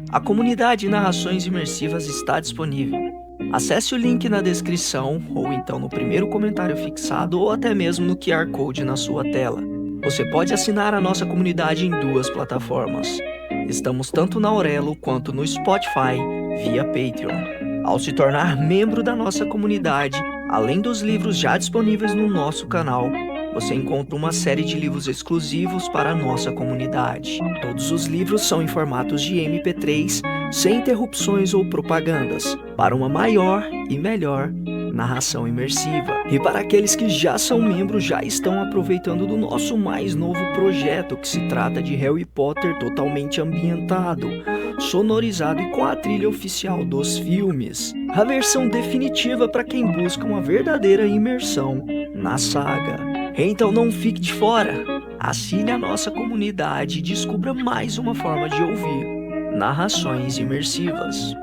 A comunidade Narrações Imersivas está disponível. Acesse o link na descrição, ou então no primeiro comentário fixado, ou até mesmo no QR Code na sua tela. Você pode assinar a nossa comunidade em 2 plataformas. Estamos tanto na Aurelo quanto no Spotify, via Patreon. Ao se tornar membro da nossa comunidade, além dos livros já disponíveis no nosso canal, você encontra uma série de livros exclusivos para a nossa comunidade. Todos os livros são em formatos de MP3, sem interrupções ou propagandas, para uma maior e melhor narração imersiva. E para aqueles que já são membros, já estão aproveitando do nosso mais novo projeto, que se trata de Harry Potter totalmente ambientado, sonorizado e com a trilha oficial dos filmes. A versão definitiva para quem busca uma verdadeira imersão na saga. Então não fique de fora. Assine a nossa comunidade e descubra mais uma forma de ouvir narrações imersivas.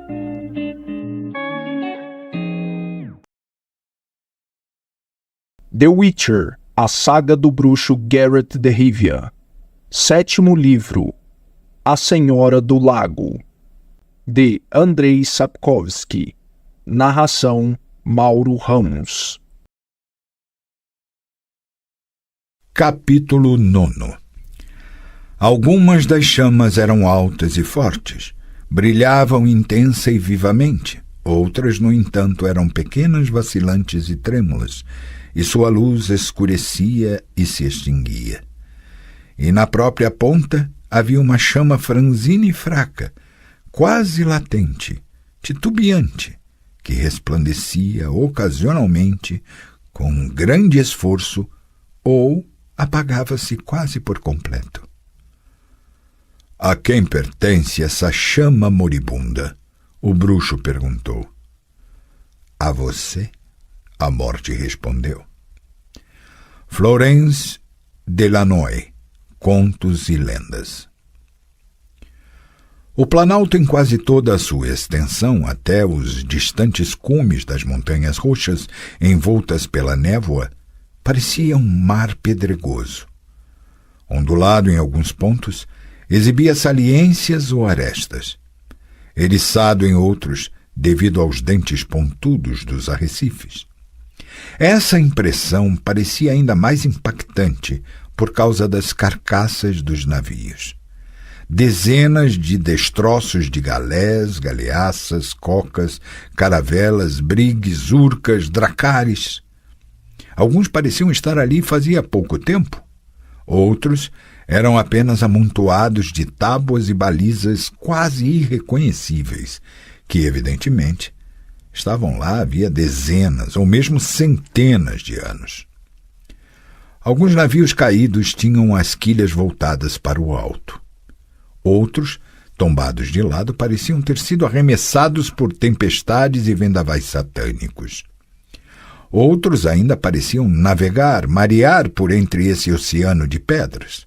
The Witcher, a saga do bruxo Geralt de Rivia. 7º livro, A Senhora do Lago, de Andrzej Sapkowski. Narração Mauro Ramos. Capítulo 9. Algumas das chamas eram altas e fortes, brilhavam intensa e vivamente. Outras, no entanto, eram pequenas, vacilantes e trêmulas, e sua luz escurecia e se extinguia. E na própria ponta havia uma chama franzina e fraca, quase latente, titubeante, que resplandecia ocasionalmente com grande esforço ou apagava-se quase por completo. A quem pertence essa chama moribunda? O bruxo perguntou. A você, a morte respondeu. Florence Delanoë, Contos e Lendas. O planalto, em quase toda a sua extensão, até os distantes cumes das montanhas roxas envoltas pela névoa, parecia um mar pedregoso. Ondulado em alguns pontos, exibia saliências ou arestas. Eriçado em outros, devido aos dentes pontudos dos arrecifes. Essa impressão parecia ainda mais impactante por causa das carcaças dos navios. Dezenas de destroços de galés, galeaças, cocas, caravelas, brigues, urcas, dracares. Alguns pareciam estar ali fazia pouco tempo. Outros eram apenas amontoados de tábuas e balizas quase irreconhecíveis, que, evidentemente, estavam lá havia dezenas ou mesmo centenas de anos. Alguns navios caídos tinham as quilhas voltadas para o alto. Outros, tombados de lado, pareciam ter sido arremessados por tempestades e vendavais satânicos. Outros ainda pareciam navegar, marear por entre esse oceano de pedras.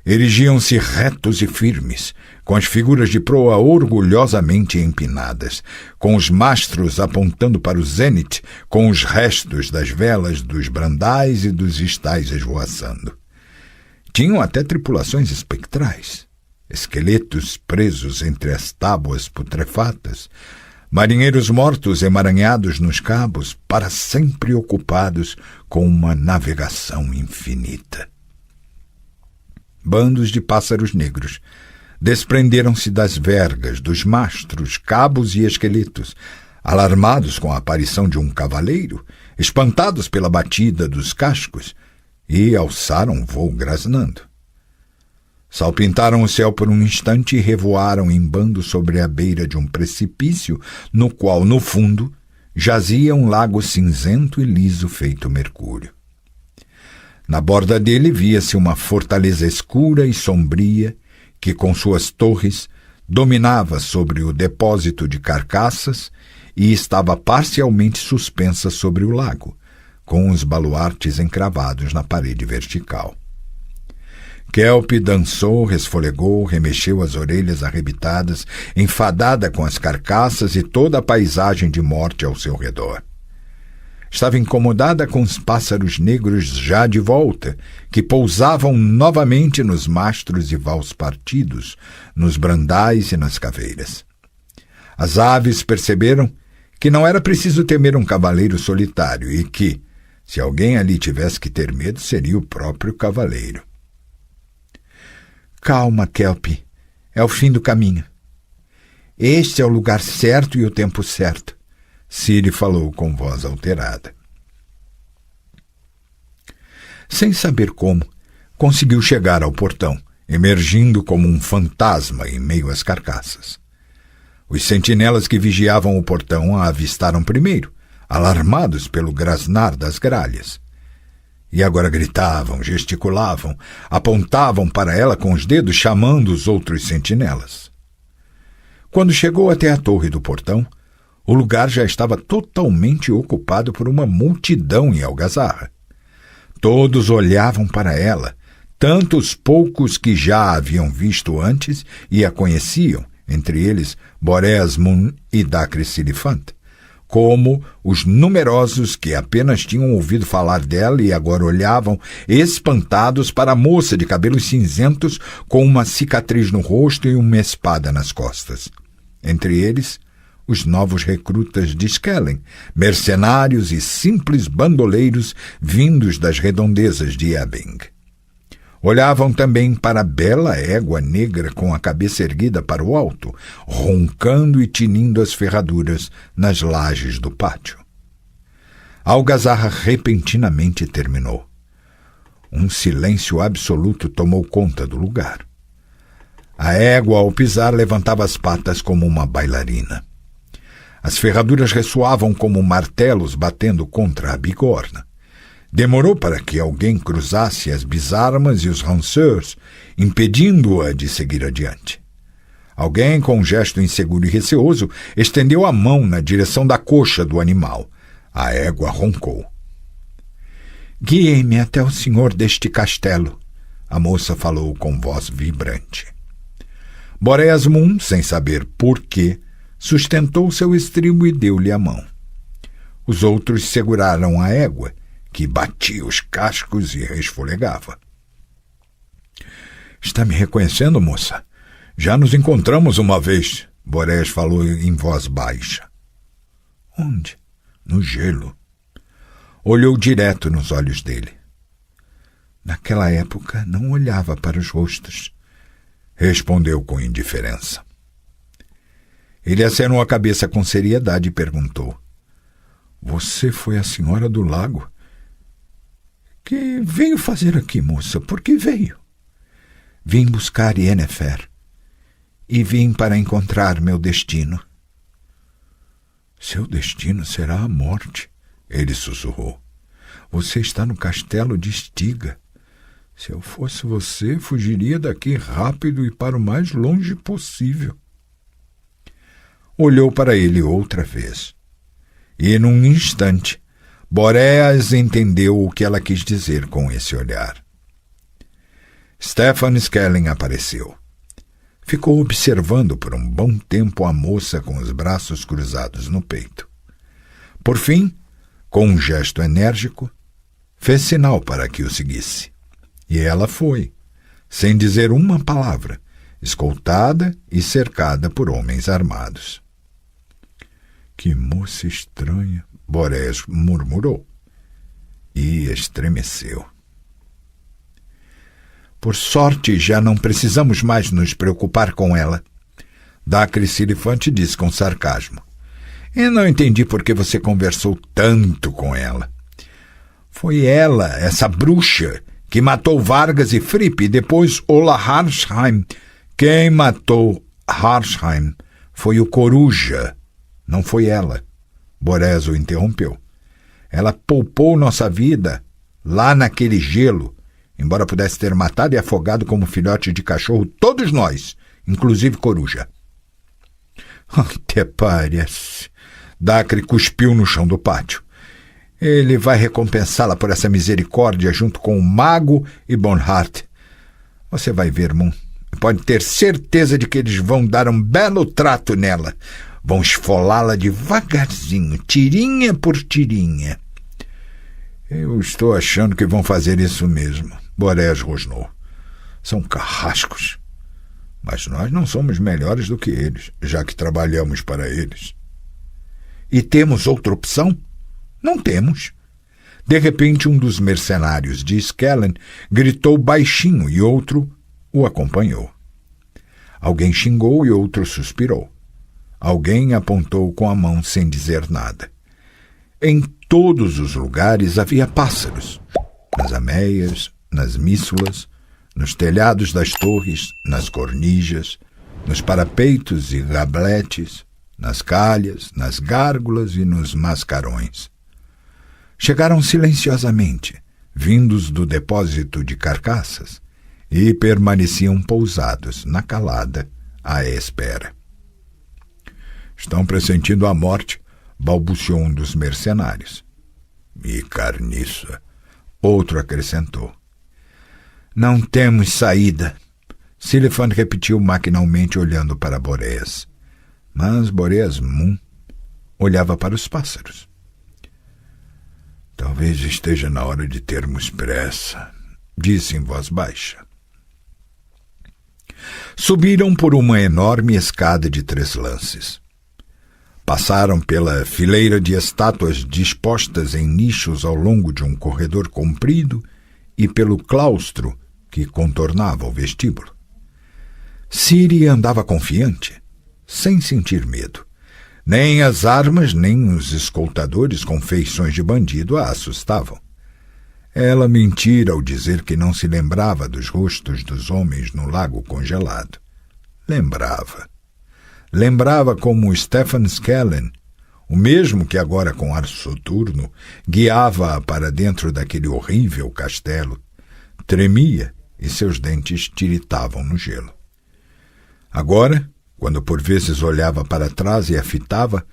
Erigiam-se retos e firmes, com as figuras de proa orgulhosamente empinadas, com os mastros apontando para o zênite, com os restos das velas dos brandais e dos estais esvoaçando. Tinham até tripulações espectrais, esqueletos presos entre as tábuas putrefatas, marinheiros mortos emaranhados nos cabos, para sempre ocupados com uma navegação infinita. Bandos de pássaros negros desprenderam-se das vergas, dos mastros, cabos e esqueletos, alarmados com a aparição de um cavaleiro, espantados pela batida dos cascos, e alçaram voo grasnando. Salpintaram o céu por um instante e revoaram em bando sobre a beira de um precipício, no qual, no fundo, jazia um lago cinzento e liso feito mercúrio. Na borda dele via-se uma fortaleza escura e sombria que, com suas torres, dominava sobre o depósito de carcaças e estava parcialmente suspensa sobre o lago, com os baluartes encravados na parede vertical. Kelp dançou, resfolegou, remexeu as orelhas arrebitadas, enfadada com as carcaças e toda a paisagem de morte ao seu redor. Estava incomodada com os pássaros negros já de volta, que pousavam novamente nos mastros e vaus partidos, nos brandais e nas caveiras. As aves perceberam que não era preciso temer um cavaleiro solitário e que, se alguém ali tivesse que ter medo, seria o próprio cavaleiro. Calma, Kelpie. É o fim do caminho. Este é o lugar certo e o tempo certo, Ciri falou com voz alterada. Sem saber como, conseguiu chegar ao portão, emergindo como um fantasma em meio às carcaças. Os sentinelas que vigiavam o portão a avistaram primeiro, alarmados pelo grasnar das gralhas. E agora gritavam, gesticulavam, apontavam para ela com os dedos, chamando os outros sentinelas. Quando chegou até a torre do portão, o lugar já estava totalmente ocupado por uma multidão em algazarra. Todos olhavam para ela, tanto os poucos que já a haviam visto antes e a conheciam, entre eles Boreas Mun e Dacre Silifant, como os numerosos que apenas tinham ouvido falar dela e agora olhavam espantados para a moça de cabelos cinzentos com uma cicatriz no rosto e uma espada nas costas. Entre eles, os novos recrutas de Skellen, mercenários e simples bandoleiros vindos das redondezas de Ebbing. Olhavam também para a bela égua negra com a cabeça erguida para o alto, roncando e tinindo as ferraduras nas lajes do pátio. A algazarra repentinamente terminou. Um silêncio absoluto tomou conta do lugar. A égua, ao pisar, levantava as patas como uma bailarina. As ferraduras ressoavam como martelos batendo contra a bigorna. Demorou para que alguém cruzasse as bisarmas e os ranceurs, impedindo-a de seguir adiante. Alguém, com um gesto inseguro e receoso, estendeu a mão na direção da coxa do animal. A égua roncou. «Guie-me até o senhor deste castelo», a moça falou com voz vibrante. Boreas Mun, sem saber por quê, sustentou seu estribo e deu-lhe a mão. Os outros seguraram a égua, que batia os cascos e resfolegava. «Está me reconhecendo, moça? Já nos encontramos uma vez», Boreas falou em voz baixa. «Onde?» «No gelo». Olhou direto nos olhos dele. «Naquela época não olhava para os rostos», respondeu com indiferença. Ele acenou a cabeça com seriedade e perguntou: «Você foi a senhora do lago?» «Que veio fazer aqui, moça? Por que veio?» «Vim buscar Yennefer. E vim para encontrar meu destino». «Seu destino será a morte», ele sussurrou. «Você está no castelo de Stygia. Se eu fosse você, fugiria daqui rápido e para o mais longe possível». Olhou para ele outra vez. E, num instante, Boreas entendeu o que ela quis dizer com esse olhar. Stefan Skellen apareceu. Ficou observando por um bom tempo a moça com os braços cruzados no peito. Por fim, com um gesto enérgico, fez sinal para que o seguisse. E ela foi, sem dizer uma palavra, escoltada e cercada por homens armados. «Que moça estranha», Boreas murmurou e estremeceu. «Por sorte, já não precisamos mais nos preocupar com ela», Dacre Silifant disse com sarcasmo. «Eu não entendi por que você conversou tanto com ela. Foi ela, essa bruxa, que matou Vargas e Fripp e depois Ola Harsheim. Quem matou Harsheim foi o Coruja, não foi ela». Boreas o interrompeu. «Ela poupou nossa vida lá naquele gelo, embora pudesse ter matado e afogado como filhote de cachorro todos nós, inclusive Coruja». «Até parece», Dacre cuspiu no chão do pátio. «Ele vai recompensá-la por essa misericórdia junto com o mago e Bonhart. Você vai ver, Mun. Pode ter certeza de que eles vão dar um belo trato nela. Vão esfolá-la devagarzinho, tirinha por tirinha. Eu estou achando que vão fazer isso mesmo, Boréas rosnou. São carrascos. Mas nós não somos melhores do que eles, já que trabalhamos para eles. E temos outra opção? Não temos. De repente, um dos mercenários de Skellen gritou baixinho e outro o acompanhou. Alguém xingou e outro suspirou. Alguém apontou com a mão sem dizer nada. Em todos os lugares havia pássaros. Nas ameias, nas míssulas, nos telhados das torres, nas cornijas, nos parapeitos e gabletes, nas calhas, nas gárgulas e nos mascarões. Chegaram silenciosamente, vindos do depósito de carcaças, e permaneciam pousados na calada à espera. Estão pressentindo a morte, balbuciou um dos mercenários. E carniça, outro acrescentou. Não temos saída. Silifan repetiu maquinalmente, olhando para Boréas. Mas Boréas Mun olhava para os pássaros. Talvez esteja na hora de termos pressa, disse em voz baixa. Subiram por uma enorme escada de 3 lances. Passaram pela fileira de estátuas dispostas em nichos ao longo de um corredor comprido e pelo claustro que contornava o vestíbulo. Ciri andava confiante, sem sentir medo. Nem as armas, nem os escoltadores com feições de bandido a assustavam. Ela mentira ao dizer que não se lembrava dos rostos dos homens no lago congelado. Lembrava. Lembrava como Stefan Skellen, o mesmo que agora com ar soturno guiava-a para dentro daquele horrível castelo, tremia e seus dentes tiritavam no gelo. Agora, quando por vezes olhava para trás e a fitava,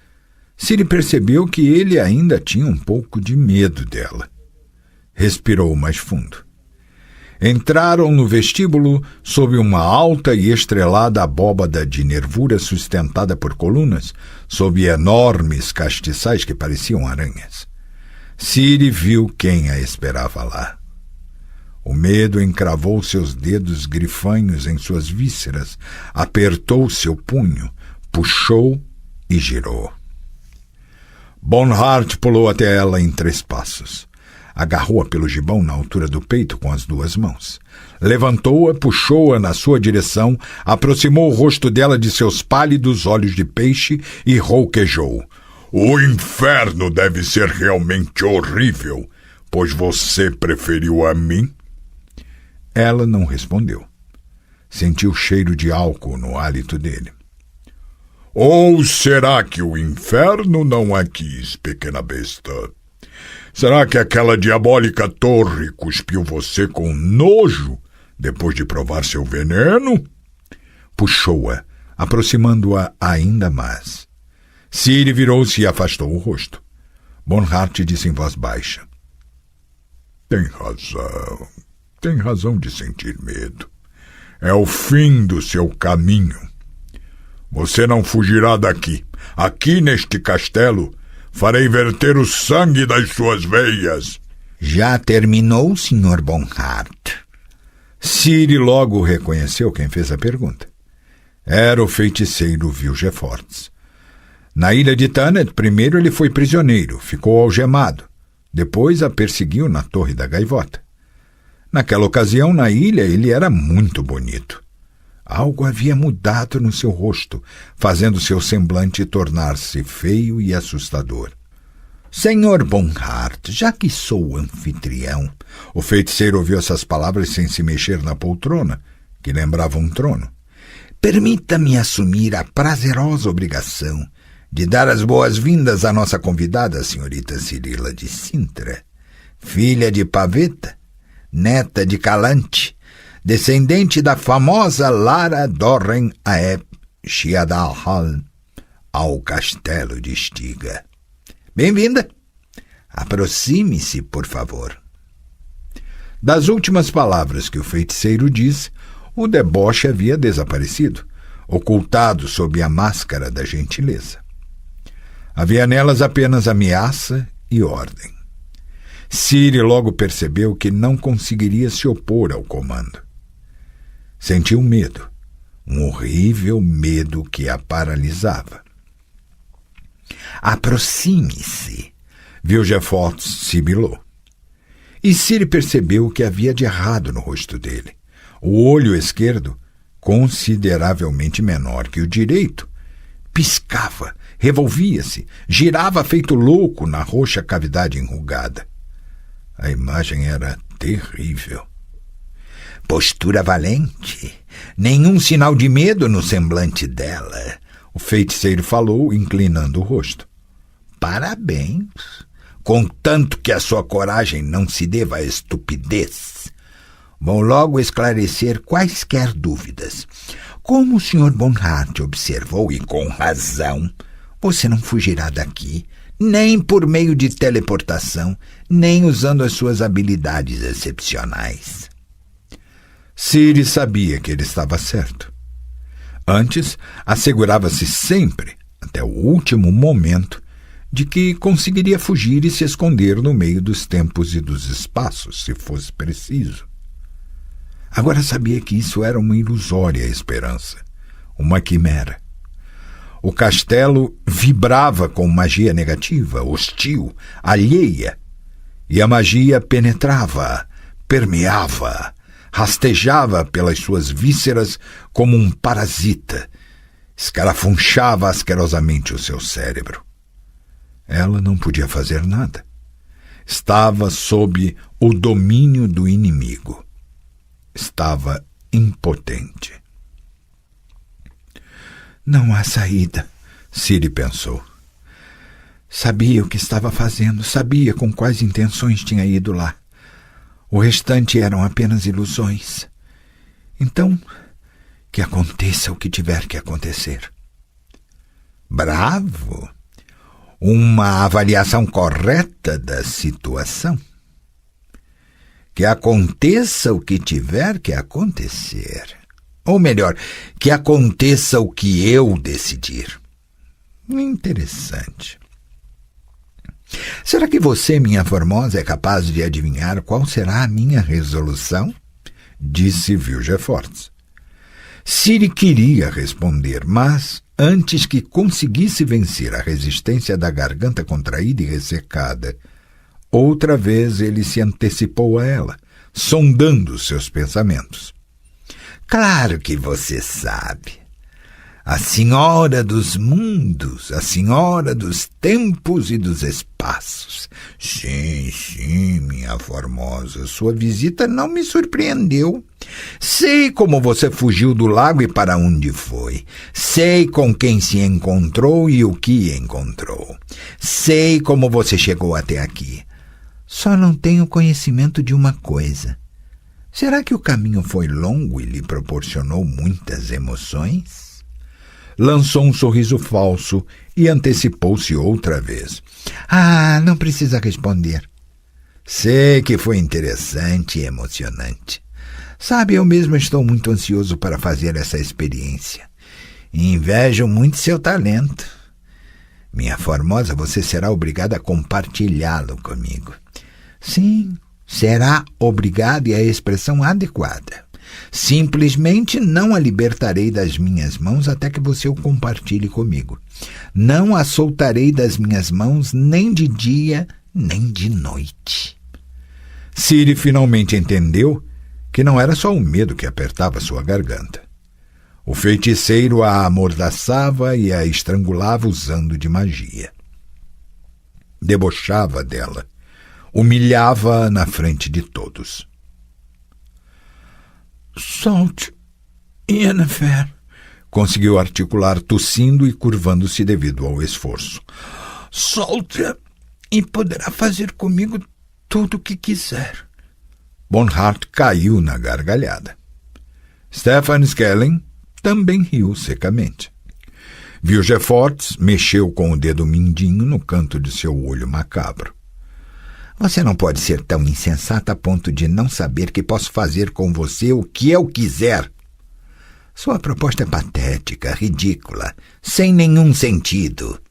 Ciri percebeu que ele ainda tinha um pouco de medo dela. Respirou mais fundo. Entraram no vestíbulo sob uma alta e estrelada abóbada de nervura sustentada por colunas, sob enormes castiçais que pareciam aranhas. Ciri viu quem a esperava lá. O medo encravou seus dedos grifanhos em suas vísceras, apertou seu punho, puxou e girou. Bonhart pulou até ela em 3 passos. Agarrou-a pelo gibão na altura do peito com as 2 mãos. Levantou-a, puxou-a na sua direção, aproximou o rosto dela de seus pálidos olhos de peixe e rouquejou. O inferno deve ser realmente horrível, pois você preferiu a mim? Ela não respondeu. Sentiu o cheiro de álcool no hálito dele. Ou será que o inferno não a quis, pequena besta? Será que aquela diabólica torre cuspiu você com nojo depois de provar seu veneno? Puxou-a, aproximando-a ainda mais. Ciri virou-se e afastou o rosto. Bonhart disse em voz baixa. Tem razão de sentir medo. É o fim do seu caminho. Você não fugirá daqui. Aqui neste castelo, farei verter o sangue das suas veias. Já terminou, Sr. Bonhart? Ciri logo reconheceu quem fez a pergunta. Era o feiticeiro Vilgefortz. Na ilha de Thanet, primeiro ele foi prisioneiro, ficou algemado. Depois a perseguiu na Torre da Gaivota. Naquela ocasião, na ilha, ele era muito bonito. Algo havia mudado no seu rosto, fazendo seu semblante tornar-se feio e assustador. Sr. Bonhart, já que sou anfitrião... O feiticeiro ouviu essas palavras sem se mexer na poltrona, que lembrava um trono. Permita-me assumir a prazerosa obrigação de dar as boas-vindas à nossa convidada, a senhorita Cirila de Sintra, filha de Paveta, neta de Calante, descendente da famosa Lara Dorren Aeb Shiadalhal, ao castelo de Estiga. Bem-vinda! Aproxime-se, por favor. Das últimas palavras que o feiticeiro disse, o deboche havia desaparecido, ocultado sob a máscara da gentileza. Havia nelas apenas ameaça e ordem. Ciri logo percebeu que não conseguiria se opor ao comando. Sentiu medo, um horrível medo que a paralisava. Aproxime-se, Vilgefortz sibilou. E Ciri percebeu o que havia de errado no rosto dele. O olho esquerdo, consideravelmente menor que o direito, piscava, revolvia-se, girava feito louco na roxa cavidade enrugada. A imagem era terrível. Postura valente, nenhum sinal de medo no semblante dela, o feiticeiro falou, inclinando o rosto. Parabéns, contanto que a sua coragem não se deva à estupidez. Vou logo esclarecer quaisquer dúvidas. Como o Sr. Bonhart observou, e com razão, você não fugirá daqui, nem por meio de teleportação, nem usando as suas habilidades excepcionais. Ciri sabia que ele estava certo. Antes, assegurava-se sempre, até o último momento, de que conseguiria fugir e se esconder no meio dos tempos e dos espaços, se fosse preciso. Agora sabia que isso era uma ilusória esperança, uma quimera. O castelo vibrava com magia negativa, hostil, alheia, e a magia penetrava, permeava, rastejava pelas suas vísceras como um parasita, escarafunchava asquerosamente o seu cérebro. Ela não podia fazer nada. Estava sob o domínio do inimigo. Estava impotente. Não há saída, Ciri pensou. Sabia o que estava fazendo, sabia com quais intenções tinha ido lá. O restante eram apenas ilusões. Então, que aconteça o que tiver que acontecer. Bravo! Uma avaliação correta da situação. Que aconteça o que tiver que acontecer. Ou melhor, que aconteça o que eu decidir. Interessante. Será que você, minha formosa, é capaz de adivinhar qual será a minha resolução? Disse Vilgefortz. Ciri queria responder, mas, antes que conseguisse vencer a resistência da garganta contraída e ressecada, outra vez ele se antecipou a ela, sondando seus pensamentos. Claro que você sabe. A senhora dos mundos, a senhora dos tempos e dos espaços. Sim, minha formosa, sua visita não me surpreendeu. Sei como você fugiu do lago e para onde foi. Sei com quem se encontrou e o que encontrou. Sei como você chegou até aqui. Só não tenho conhecimento de uma coisa. Será que o caminho foi longo e lhe proporcionou muitas emoções? Lançou um sorriso falso e antecipou-se outra vez. Não precisa responder. Sei que foi interessante e emocionante. Sabe, eu mesmo estou muito ansioso para fazer essa experiência. E invejo muito seu talento. Minha formosa, você será obrigada a compartilhá-lo comigo. Sim, será obrigado é a expressão adequada. Simplesmente não a libertarei das minhas mãos até que você o compartilhe comigo. Não a soltarei das minhas mãos nem de dia, nem de noite. Ciri finalmente entendeu que não era só o medo que apertava sua garganta. O feiticeiro a amordaçava e a estrangulava usando de magia. Debochava dela. Humilhava-a na frente de todos. Solte, Yennefer, conseguiu articular tossindo e curvando-se devido ao esforço. Solte-a e poderá fazer comigo tudo o que quiser. Bonhart caiu na gargalhada. Stefan Skelling também riu secamente. Vilgefortz mexeu com o dedo mindinho no canto de seu olho macabro. Você não pode ser tão insensata a ponto de não saber que posso fazer com você o que eu quiser. Sua proposta é patética, ridícula, sem nenhum sentido.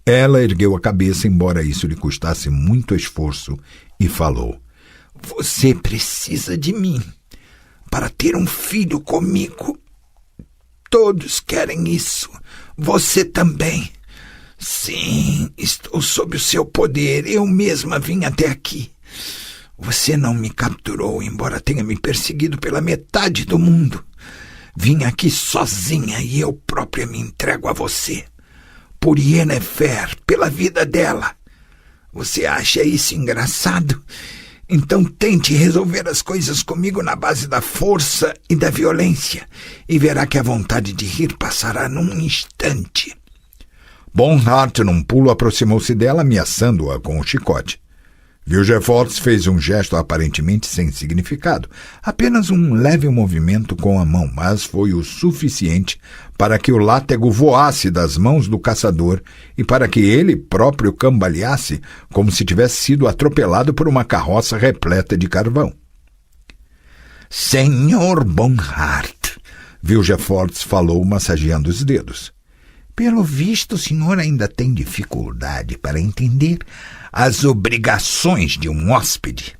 Ela ergueu a cabeça, embora isso lhe custasse muito esforço, e falou: Você precisa de mim para ter um filho comigo. Todos querem isso. Você também. Sim, estou sob o seu poder. Eu mesma vim até aqui. Você não me capturou, embora tenha me perseguido pela metade do mundo. Vim aqui sozinha e eu própria me entrego a você. Por Yennefer, pela vida dela. Você acha isso engraçado? Então tente resolver as coisas comigo na base da força e da violência, e verá que a vontade de rir passará num instante. Bonhart, num pulo, aproximou-se dela, ameaçando-a com o chicote. Vilgefortz fez um gesto aparentemente sem significado, apenas um leve movimento com a mão, mas foi o suficiente para que o látego voasse das mãos do caçador e para que ele próprio cambaleasse como se tivesse sido atropelado por uma carroça repleta de carvão. Senhor Bonhart, Vilgefortz falou, massageando os dedos. Pelo visto, o senhor ainda tem dificuldade para entender as obrigações de um hóspede.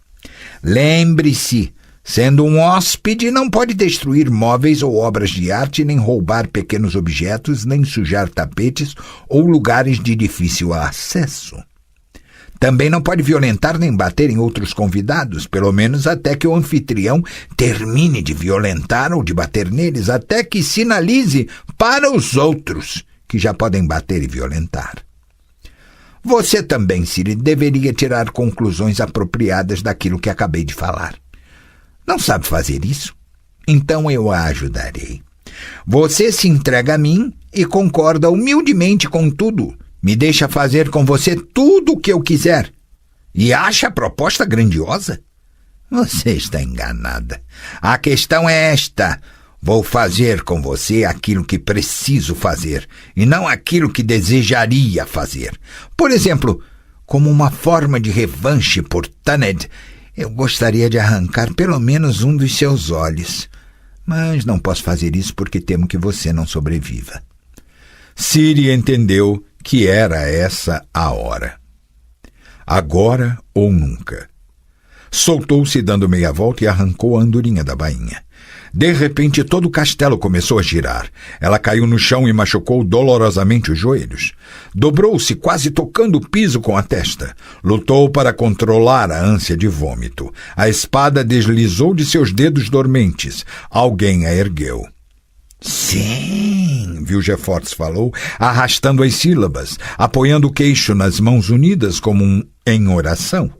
Lembre-se, sendo um hóspede, não pode destruir móveis ou obras de arte, nem roubar pequenos objetos, nem sujar tapetes ou lugares de difícil acesso. Também não pode violentar nem bater em outros convidados, pelo menos até que o anfitrião termine de violentar ou de bater neles, até que sinalize para os outros que já podem bater e violentar. Você também, Ciri, deveria tirar conclusões apropriadas daquilo que acabei de falar. Não sabe fazer isso? Então eu a ajudarei. Você se entrega a mim e concorda humildemente com tudo. Me deixa fazer com você tudo o que eu quiser. E acha a proposta grandiosa? Você está enganada. A questão é esta: vou fazer com você aquilo que preciso fazer, e não aquilo que desejaria fazer. Por exemplo, como uma forma de revanche por Taned, eu gostaria de arrancar pelo menos um dos seus olhos. Mas não posso fazer isso porque temo que você não sobreviva. Ciri entendeu que era essa a hora. Agora ou nunca. Soltou-se dando meia volta e arrancou a andorinha da bainha. De repente, todo o castelo começou a girar. Ela caiu no chão e machucou dolorosamente os joelhos. Dobrou-se, quase tocando o piso com a testa. Lutou para controlar a ânsia de vômito. A espada deslizou de seus dedos dormentes. Alguém a ergueu. Sim, Vilgefortz falou, arrastando as sílabas, apoiando o queixo nas mãos unidas como em oração.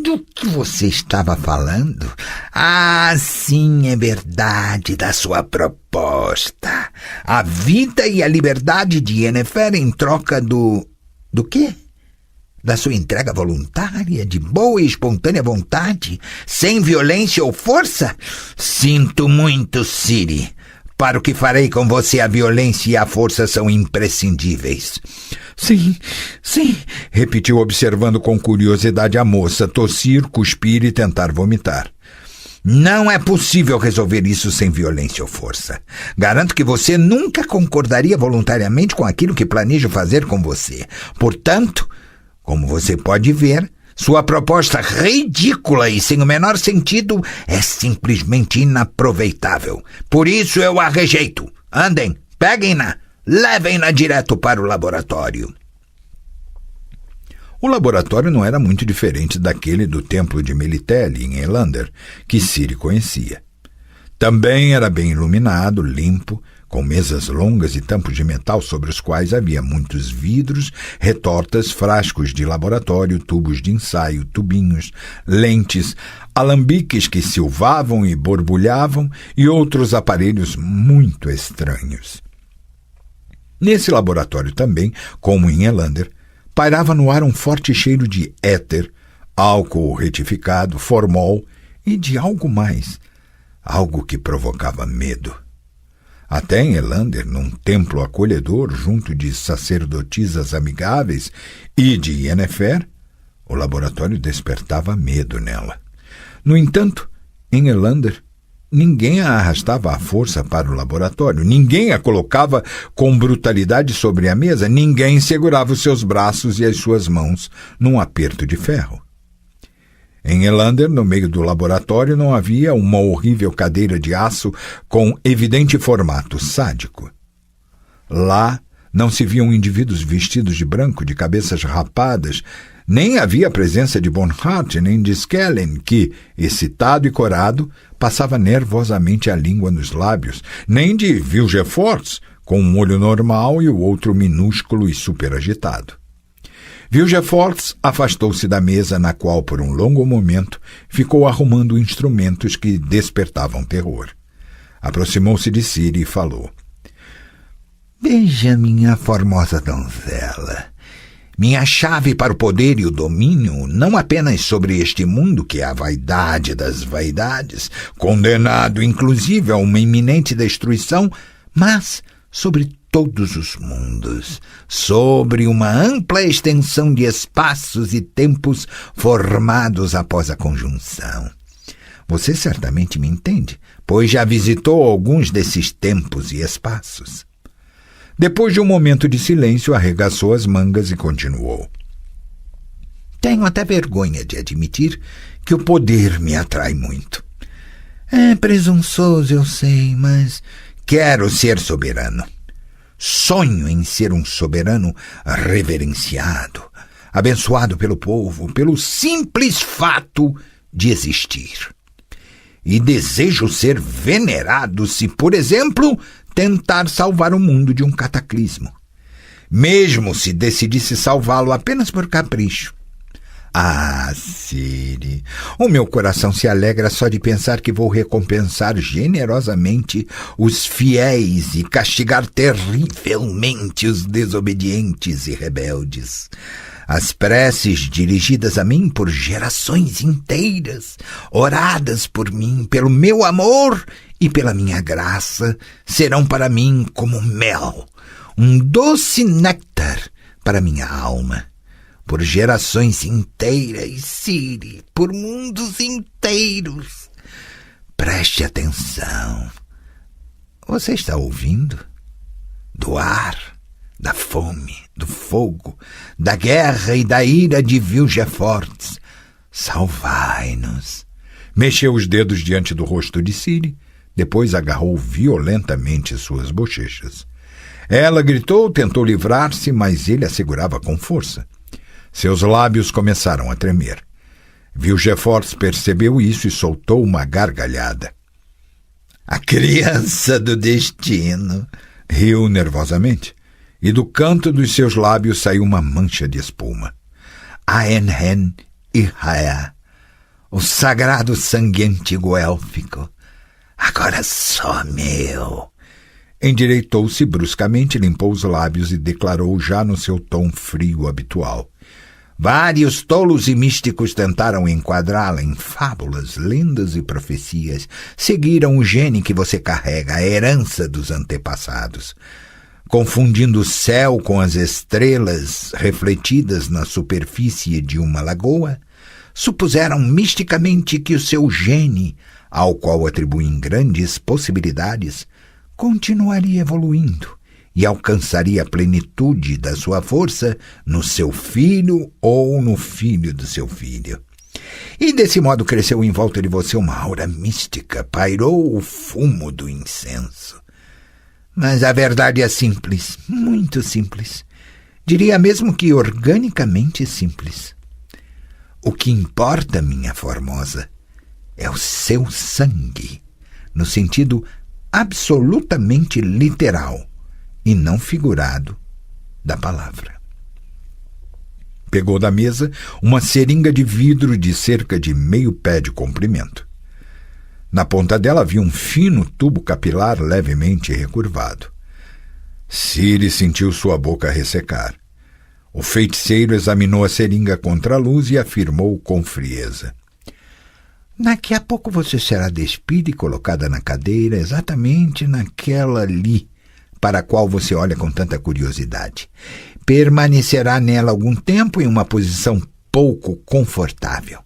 Do que você estava falando? Ah, sim, é verdade, da sua proposta. A vida e a liberdade de Yennefer em troca do... Do quê? Da sua entrega voluntária, de boa e espontânea vontade, sem violência ou força? Sinto muito, Ciri. Para o que farei com você, a violência e a força são imprescindíveis. Sim, sim, repetiu, observando com curiosidade a moça tossir, cuspir e tentar vomitar. Não é possível resolver isso sem violência ou força. Garanto que você nunca concordaria voluntariamente com aquilo que planejo fazer com você. Portanto, como você pode ver, sua proposta ridícula e sem o menor sentido é simplesmente inaproveitável. Por isso eu a rejeito. Andem, peguem-na, levem-na direto para o laboratório. O laboratório não era muito diferente daquele do templo de Melitele, em Elander, que Ciri conhecia. Também era bem iluminado, limpo, com mesas longas e tampos de metal sobre os quais havia muitos vidros, retortas, frascos de laboratório, tubos de ensaio, tubinhos, lentes, alambiques que silvavam e borbulhavam e outros aparelhos muito estranhos. Nesse laboratório também, como em Elander, pairava no ar um forte cheiro de éter, álcool retificado, formol e de algo mais, algo que provocava medo. Até em Elander, num templo acolhedor junto de sacerdotisas amigáveis e de Yennefer, o laboratório despertava medo nela. No entanto, em Elander, ninguém a arrastava à força para o laboratório, ninguém a colocava com brutalidade sobre a mesa, ninguém segurava os seus braços e as suas mãos num aperto de ferro. Em Elander, no meio do laboratório, não havia uma horrível cadeira de aço com evidente formato sádico. Lá não se viam indivíduos vestidos de branco, de cabeças rapadas, nem havia a presença de Bonhart nem de Skellen, que, excitado e corado, passava nervosamente a língua nos lábios, nem de Vilgefortz, com um olho normal e o outro minúsculo e superagitado. Vilgefortz afastou-se da mesa na qual, por um longo momento, ficou arrumando instrumentos que despertavam terror. Aproximou-se de Ciri e falou: Veja, minha formosa donzela, minha chave para o poder e o domínio, não apenas sobre este mundo, que é a vaidade das vaidades, condenado inclusive a uma iminente destruição, mas sobre todos os mundos, sobre uma ampla extensão de espaços e tempos formados após a conjunção. Você certamente me entende, pois já visitou alguns desses tempos e espaços. Depois de um momento de silêncio, arregaçou as mangas e continuou: Tenho até vergonha de admitir que o poder me atrai muito. É presunçoso, eu sei, mas quero ser soberano. Sonho em ser um soberano reverenciado, abençoado pelo povo, pelo simples fato de existir. E desejo ser venerado se, por exemplo, tentar salvar o mundo de um cataclismo, mesmo se decidisse salvá-lo apenas por capricho. Ah, Ciri, o meu coração se alegra só de pensar que vou recompensar generosamente os fiéis e castigar terrivelmente os desobedientes e rebeldes. As preces dirigidas a mim por gerações inteiras, oradas por mim, pelo meu amor e pela minha graça, serão para mim como mel, um doce néctar para minha alma. Por gerações inteiras, Ciri, por mundos inteiros. Preste atenção. Você está ouvindo? Do ar, da fome, do fogo, da guerra e da ira de Vilgefortz. Salvai-nos. Mexeu os dedos diante do rosto de Ciri, depois agarrou violentamente suas bochechas. Ela gritou, tentou livrar-se, mas ele a segurava com força. Seus lábios começaram a tremer. Vilgefortz percebeu isso e soltou uma gargalhada. A criança do destino! Riu nervosamente, e do canto dos seus lábios saiu uma mancha de espuma. Aenhen Irhaea, o sagrado sangue antigo élfico, agora só meu. Endireitou-se bruscamente, limpou os lábios e declarou já no seu tom frio habitual: Vários tolos e místicos tentaram enquadrá-la em fábulas, lendas e profecias. Seguiram o gene que você carrega, a herança dos antepassados. Confundindo o céu com as estrelas refletidas na superfície de uma lagoa, supuseram misticamente que o seu gene, ao qual atribuem grandes possibilidades, continuaria evoluindo e alcançaria a plenitude da sua força no seu filho ou no filho do seu filho. E desse modo cresceu em volta de você uma aura mística, pairou o fumo do incenso. Mas a verdade é simples, muito simples. Diria mesmo que organicamente simples. O que importa, minha formosa, é o seu sangue, no sentido absolutamente literal e não figurado da palavra. Pegou da mesa uma seringa de vidro de cerca de meio pé de comprimento. Na ponta dela havia um fino tubo capilar levemente recurvado. Ciri sentiu sua boca ressecar. O feiticeiro examinou a seringa contra a luz e afirmou com frieza: Daqui a pouco você será despida e colocada na cadeira, exatamente naquela ali, para a qual você olha com tanta curiosidade. Permanecerá nela algum tempo em uma posição pouco confortável.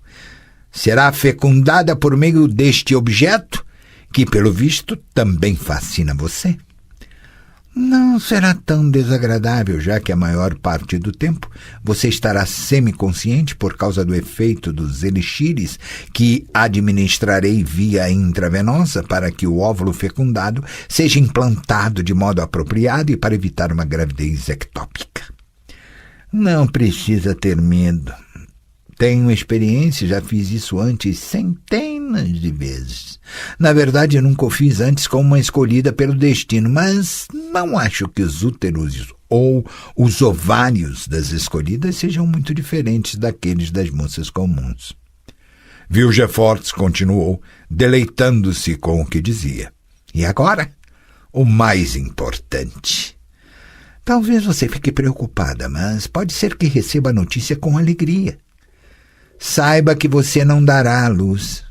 Será fecundada por meio deste objeto, que, pelo visto, também fascina você. Não será tão desagradável, já que a maior parte do tempo você estará semiconsciente por causa do efeito dos elixires que administrarei via intravenosa para que o óvulo fecundado seja implantado de modo apropriado e para evitar uma gravidez ectópica. Não precisa ter medo. Tenho experiência, já fiz isso antes centenas de vezes. Na verdade, eu nunca o fiz antes como uma escolhida pelo destino, mas não acho que os úteros ou os ovários das escolhidas sejam muito diferentes daqueles das moças comuns. Vilgefortz continuou, deleitando-se com o que dizia. E agora, o mais importante. Talvez você fique preocupada, mas pode ser que receba a notícia com alegria. Saiba que você não dará à luz.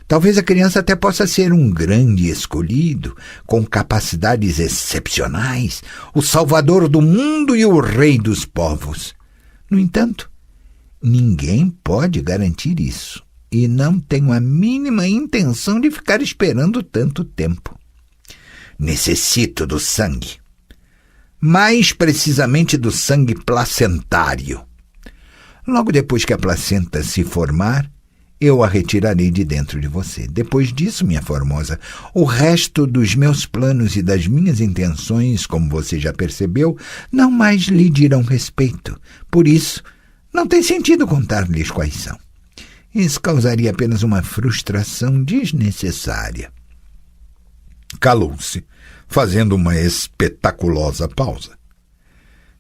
Talvez a criança até possa ser um grande escolhido, com capacidades excepcionais, o salvador do mundo e o rei dos povos. No entanto, ninguém pode garantir isso, e não tenho a mínima intenção de ficar esperando tanto tempo. Necessito do sangue. Mais precisamente do sangue placentário. Logo depois que a placenta se formar, eu a retirarei de dentro de você. Depois disso, minha formosa, o resto dos meus planos e das minhas intenções, como você já percebeu, não mais lhe dirão respeito. Por isso, não tem sentido contar-lhes quais são. Isso causaria apenas uma frustração desnecessária. Calou-se, fazendo uma espetaculosa pausa.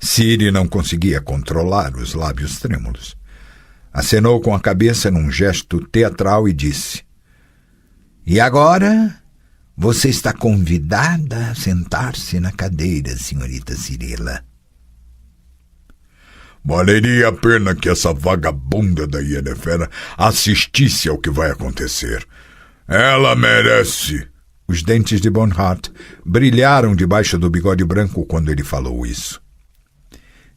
Ciri não conseguia controlar os lábios trêmulos. Acenou com a cabeça num gesto teatral e disse: E agora você está convidada a sentar-se na cadeira, senhorita Cirila. Valeria a pena que essa vagabunda da Yennefer assistisse ao que vai acontecer. Ela merece. Os dentes de Bonhart brilharam debaixo do bigode branco quando ele falou isso.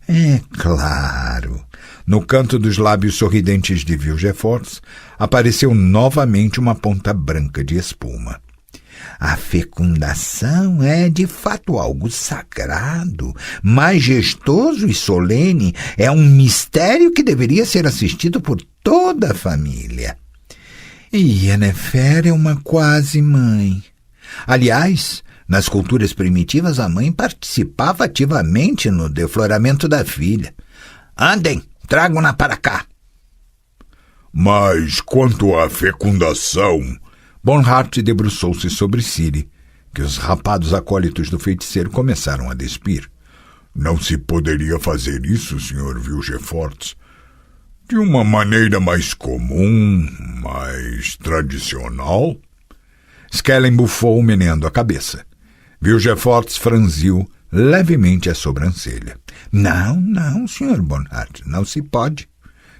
É claro. No canto dos lábios sorridentes de Vilgefortz apareceu novamente uma ponta branca de espuma. A fecundação é de fato algo sagrado, majestoso e solene. É um mistério que deveria ser assistido por toda a família. E Yennefer é uma quase mãe. Aliás, nas culturas primitivas, a mãe participava ativamente no defloramento da filha. Andem, tragam-na para cá. Mas quanto à fecundação... Bonhart debruçou-se sobre Ciri, que os rapados acólitos do feiticeiro começaram a despir. Não se poderia fazer isso, Sr. Vilgefortz, de uma maneira mais comum, mais tradicional? Skellen bufou, meneando a cabeça. Vilgefortz franziu levemente a sobrancelha. Não, Sr. Bonhart, não se pode,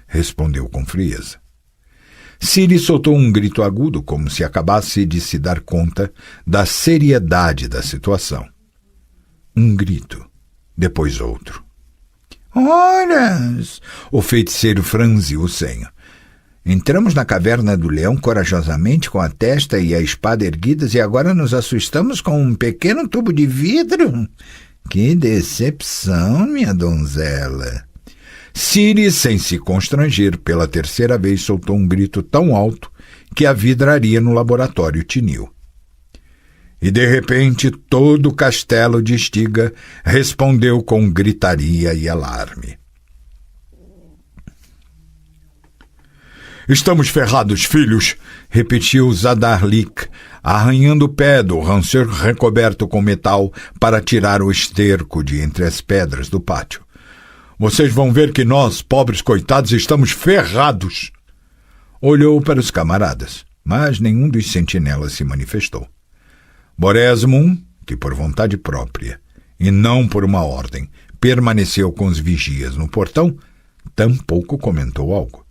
respondeu com frieza. Ciri soltou um grito agudo, como se acabasse de se dar conta da seriedade da situação. Um grito, depois outro. Horas! O feiticeiro franziu o senho. Entramos na caverna do leão corajosamente com a testa e a espada erguidas e agora nos assustamos com um pequeno tubo de vidro? Que decepção, minha donzela! Ciri, sem se constranger, pela terceira vez soltou um grito tão alto que a vidraria no laboratório tiniu. E, de repente, todo o castelo de Estiga respondeu com gritaria e alarme. Estamos ferrados, filhos, repetiu Zadarlik, arranhando o pé do Ranceur recoberto com metal para tirar o esterco de entre as pedras do pátio. Vocês vão ver que nós, pobres coitados, estamos ferrados. Olhou para os camaradas, mas nenhum dos sentinelas se manifestou. Boresmund, que por vontade própria, e não por uma ordem, permaneceu com os vigias no portão, tampouco comentou algo.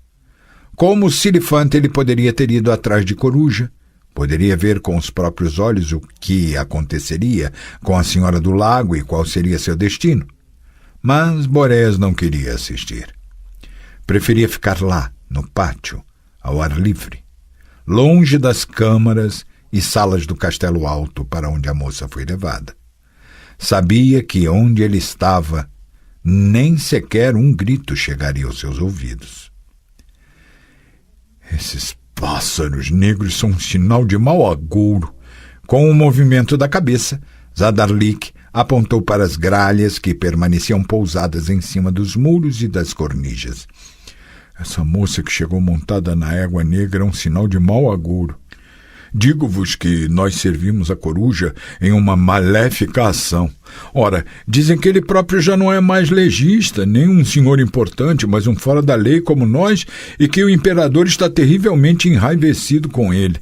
Como Silifante, ele poderia ter ido atrás de Coruja, poderia ver com os próprios olhos o que aconteceria com a Senhora do Lago e qual seria seu destino. Mas Borés não queria assistir. Preferia ficar lá, no pátio, ao ar livre, longe das câmaras e salas do Castelo Alto para onde a moça foi levada. sabia que onde ele estava, nem sequer um grito chegaria aos seus ouvidos. Esses pássaros negros são um sinal de mau agouro. Com um movimento da cabeça, Zadarlik apontou para as gralhas que permaneciam pousadas em cima dos muros e das cornijas. Essa moça que chegou montada na égua negra é um sinal de mau agouro. Digo-vos que nós servimos a coruja em uma maléfica ação. Ora, dizem que ele próprio já não é mais legista, nem um senhor importante, mas um fora da lei como nós, e que o imperador está terrivelmente enraivecido com ele.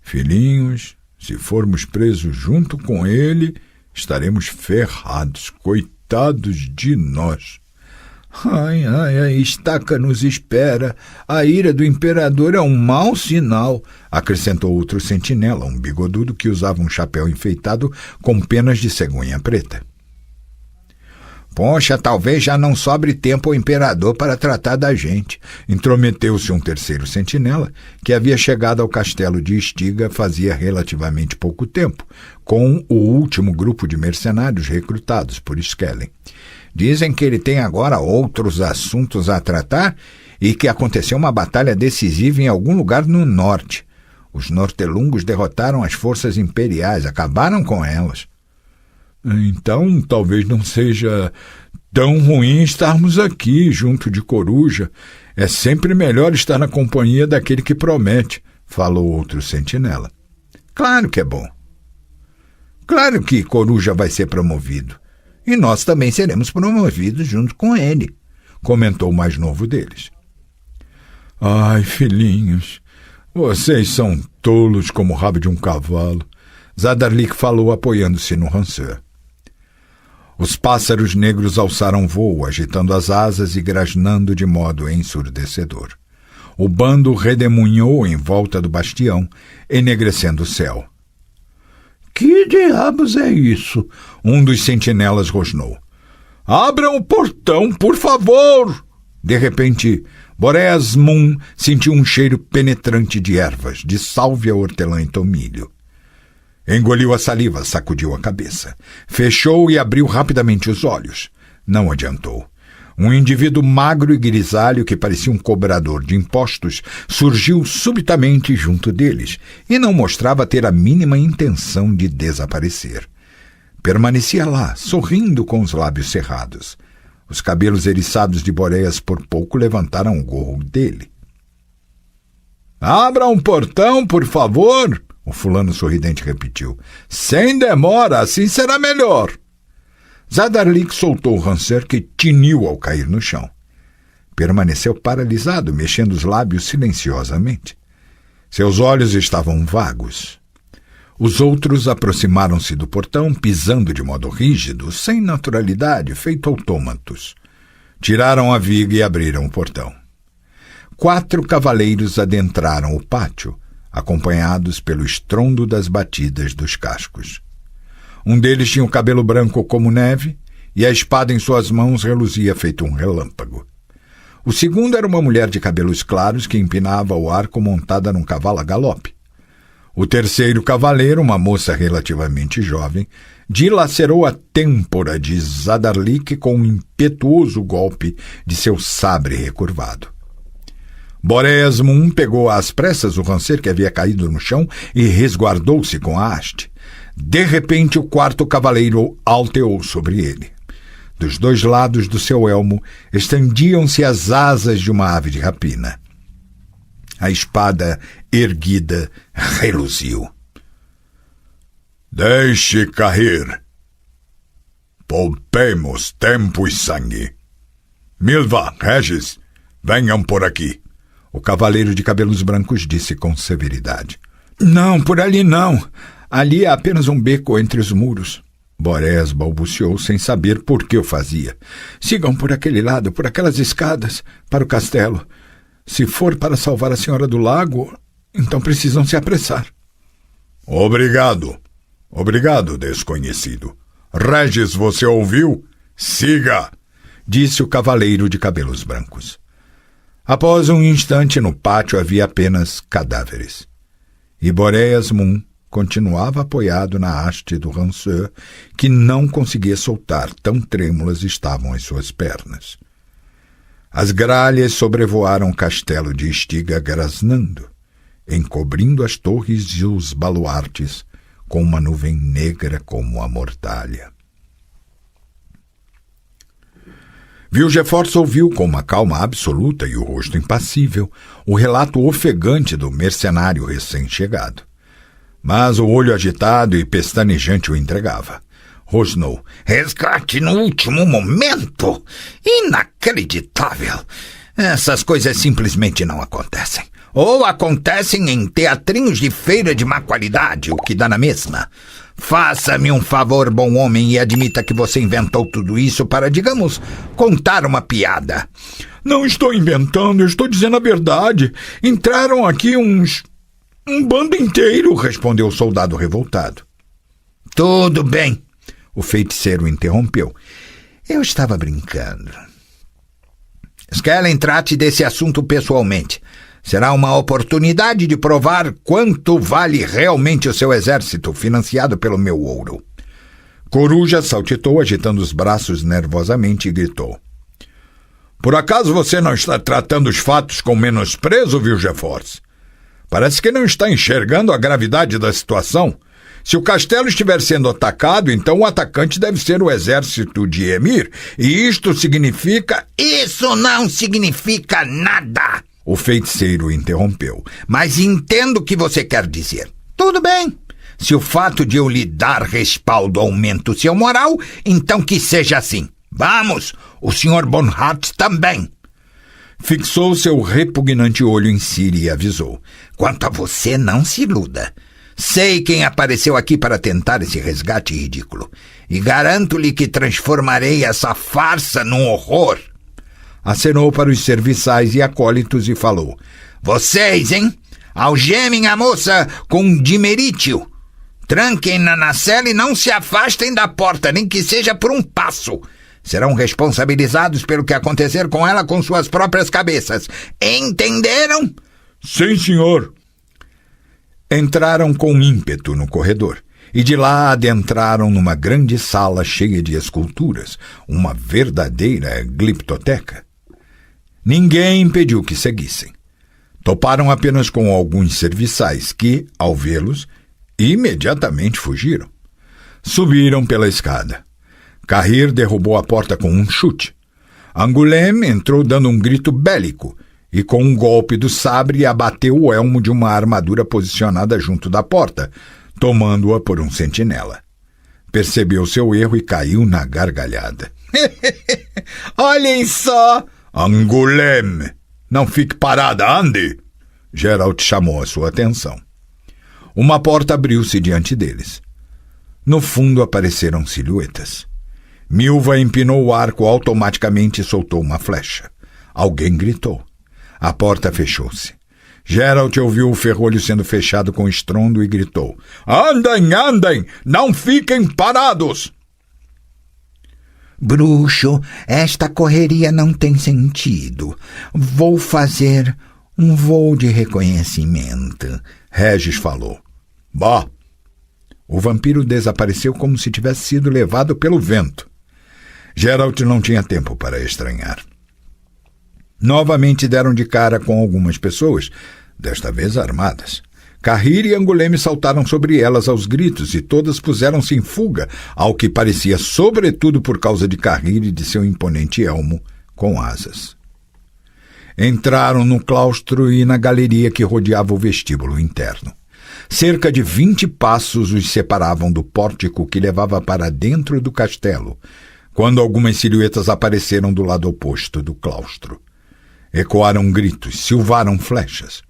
Filhinhos, se formos presos junto com ele, estaremos ferrados, coitados de nós. Ai, a estaca nos espera. A ira do imperador é um mau sinal, acrescentou outro sentinela, um bigodudo que usava um chapéu enfeitado com penas de cegonha preta. Poxa, talvez já não sobre tempo ao imperador para tratar da gente, intrometeu-se um terceiro sentinela, que havia chegado ao castelo de Estiga fazia relativamente pouco tempo, com o último grupo de mercenários recrutados por Skellen. Dizem que ele tem agora outros assuntos a tratar e que aconteceu uma batalha decisiva em algum lugar no norte. Os nortelungos derrotaram as forças imperiais, acabaram com elas. Então, talvez não seja tão ruim estarmos aqui, junto de Coruja. É sempre melhor estar na companhia daquele que promete, falou outro sentinela. Claro que é bom. Claro que Coruja vai ser promovido. E nós também seremos promovidos junto com ele, comentou o mais novo deles. Ai, filhinhos, vocês são tolos como o rabo de um cavalo, Zadarlik falou apoiando-se no ranceur. Os pássaros negros alçaram voo, agitando as asas e grasnando de modo ensurdecedor. O bando redemoinhou em volta do bastião, enegrecendo o céu. Que diabos é isso? Um dos sentinelas rosnou. Abram o portão, por favor! De repente, Boreas Moon sentiu um cheiro penetrante de ervas, de sálvia, hortelã e tomilho. Engoliu a saliva, sacudiu a cabeça. Fechou e abriu rapidamente os olhos. Não adiantou. Um indivíduo magro e grisalho que parecia um cobrador de impostos surgiu subitamente junto deles e não mostrava ter a mínima intenção de desaparecer. Permanecia lá, sorrindo com os lábios cerrados. Os cabelos eriçados de Boreas por pouco levantaram o gorro dele. Abra um portão, por favor, o fulano sorridente repetiu. Sem demora, assim será melhor. Zadarlik soltou o ranceur que tiniu ao cair no chão. Permaneceu paralisado, mexendo os lábios silenciosamente. Seus olhos estavam vagos. Os outros aproximaram-se do portão, pisando de modo rígido, sem naturalidade, feito autômatos. Tiraram a viga e abriram o portão. 4 cavaleiros adentraram o pátio, acompanhados pelo estrondo das batidas dos cascos. Um deles tinha o cabelo branco como neve e a espada em suas mãos reluzia feito um relâmpago. O segundo era uma mulher de cabelos claros que empinava o arco montada num cavalo a galope. O terceiro cavaleiro, uma moça relativamente jovem, dilacerou a têmpora de Zadarlik com um impetuoso golpe de seu sabre recurvado. Boreas Moon pegou às pressas o ranceur que havia caído no chão e resguardou-se com a haste. De repente, o 4º cavaleiro alteou sobre ele. Dos 2 lados do seu elmo estendiam-se as asas de uma ave de rapina. A espada erguida reluziu. Deixe cair. Poupemos tempo e sangue. Milva, Regis, venham por aqui. O cavaleiro de cabelos brancos disse com severidade. Não, por ali não. Ali há apenas um beco entre os muros. Boreas balbuciou sem saber por que o fazia. Sigam por aquele lado, por aquelas escadas, para o castelo. Se for para salvar a senhora do lago, então precisam se apressar. Obrigado. Obrigado, desconhecido. Regis, você ouviu? Siga! Disse o cavaleiro de cabelos brancos. Após um instante, no pátio havia apenas cadáveres. E Boreas Moon continuava apoiado na haste do Ranceux, que não conseguia soltar, tão trêmulas estavam as suas pernas. As gralhas sobrevoaram o castelo de Estiga grasnando, encobrindo as torres e os baluartes com uma nuvem negra como a mortalha. Villefort ouviu com uma calma absoluta e o rosto impassível o relato ofegante do mercenário recém-chegado. Mas o olho agitado e pestanejante o entregava. Rosnou. Resgate no último momento! Inacreditável! Essas coisas simplesmente não acontecem. Ou acontecem em teatrinhos de feira de má qualidade, o que dá na mesma. Faça-me um favor, bom homem, e admita que você inventou tudo isso para, digamos, contar uma piada. Não estou inventando, estou dizendo a verdade. Entraram aqui um bando inteiro, respondeu o soldado revoltado. Tudo bem, o feiticeiro interrompeu. Eu estava brincando. Skellen, trate desse assunto pessoalmente. Será uma oportunidade de provar quanto vale realmente o seu exército, financiado pelo meu ouro. Coruja saltitou, agitando os braços nervosamente, e gritou. Por acaso você não está tratando os fatos com menosprezo, Villefort? Parece que não está enxergando a gravidade da situação. Se o castelo estiver sendo atacado, então o atacante deve ser o exército de Emir, e isto significa... Isso não significa nada! O feiticeiro interrompeu. Mas entendo o que você quer dizer. Tudo bem. Se o fato de eu lhe dar respaldo aumenta o seu moral, então que seja assim. Vamos, o Sr. Bonhart também. Fixou seu repugnante olho em Ciri e avisou. Quanto a você, não se iluda. Sei quem apareceu aqui para tentar esse resgate ridículo. E garanto-lhe que transformarei essa farsa num horror. Acenou para os serviçais e acólitos e falou. Vocês, hein? Algemem a moça com dimerítio. Tranquem-na na cela e não se afastem da porta, nem que seja por um passo. Serão responsabilizados pelo que acontecer com ela com suas próprias cabeças. Entenderam? Sim, senhor. Entraram com ímpeto no corredor e de lá adentraram numa grande sala cheia de esculturas, uma verdadeira gliptoteca. Ninguém impediu que seguissem. Toparam apenas com alguns serviçais que, ao vê-los, imediatamente fugiram. Subiram pela escada. Carrir derrubou a porta com um chute. Angoulême entrou dando um grito bélico e, com um golpe do sabre, abateu o elmo de uma armadura posicionada junto da porta, tomando-a por um sentinela. Percebeu seu erro e caiu na gargalhada. Olhem só! Angoulême! Não fique parada, ande! Geralt chamou a sua atenção. Uma porta abriu-se diante deles. No fundo apareceram silhuetas. Milva empinou o arco automaticamente e soltou uma flecha. Alguém gritou. A porta fechou-se. Geralt ouviu o ferrolho sendo fechado com estrondo e gritou. Andem, andem! Não fiquem parados! Bruxo, esta correria não tem sentido. Vou fazer um voo de reconhecimento, Regis falou. Bah! O vampiro desapareceu como se tivesse sido levado pelo vento. Geralt não tinha tempo para estranhar. Novamente deram de cara com algumas pessoas, desta vez armadas. Carrir e Angoulême saltaram sobre elas aos gritos e todas puseram-se em fuga, ao que parecia sobretudo por causa de Carrir e de seu imponente elmo com asas. Entraram no claustro e na galeria que rodeava o vestíbulo interno. Cerca de 20 passos os separavam do pórtico que levava para dentro do castelo, quando algumas silhuetas apareceram do lado oposto do claustro. Ecoaram gritos, silvaram flechas.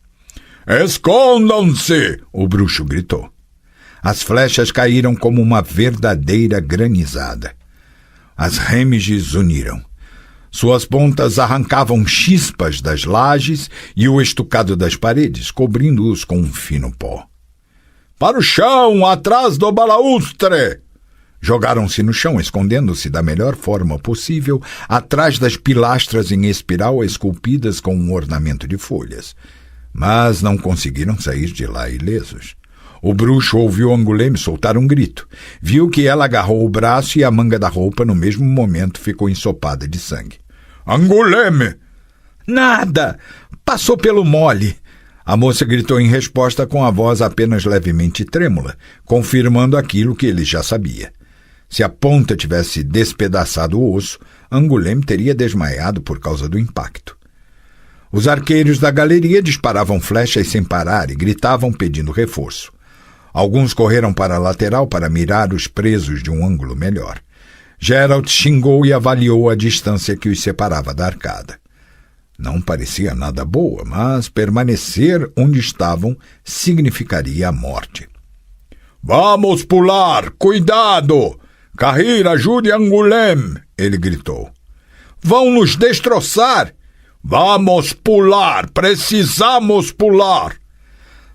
Escondam-se! O bruxo gritou. As flechas caíram como uma verdadeira granizada. As remiges uniram. Suas pontas arrancavam chispas das lajes e o estucado das paredes, cobrindo-os com um fino pó. Para o chão, atrás do balaustre! Jogaram-se no chão, escondendo-se da melhor forma possível atrás das pilastras em espiral esculpidas com um ornamento de folhas. Mas não conseguiram sair de lá ilesos. O bruxo ouviu Angoulême soltar um grito. Viu que ela agarrou o braço e a manga da roupa no mesmo momento ficou ensopada de sangue. Angoulême! Nada! Passou pelo mole! A moça gritou em resposta com a voz apenas levemente trêmula, confirmando aquilo que ele já sabia. Se a ponta tivesse despedaçado o osso, Angoulême teria desmaiado por causa do impacto. Os arqueiros da galeria disparavam flechas sem parar e gritavam pedindo reforço. Alguns correram para a lateral para mirar os presos de um ângulo melhor. Geralt xingou e avaliou a distância que os separava da arcada. Não parecia nada boa, mas permanecer onde estavam significaria a morte. Vamos pular! Cuidado! Cahir, ajude Angoulême! Ele gritou. Vão nos destroçar! Vamos pular! Precisamos pular!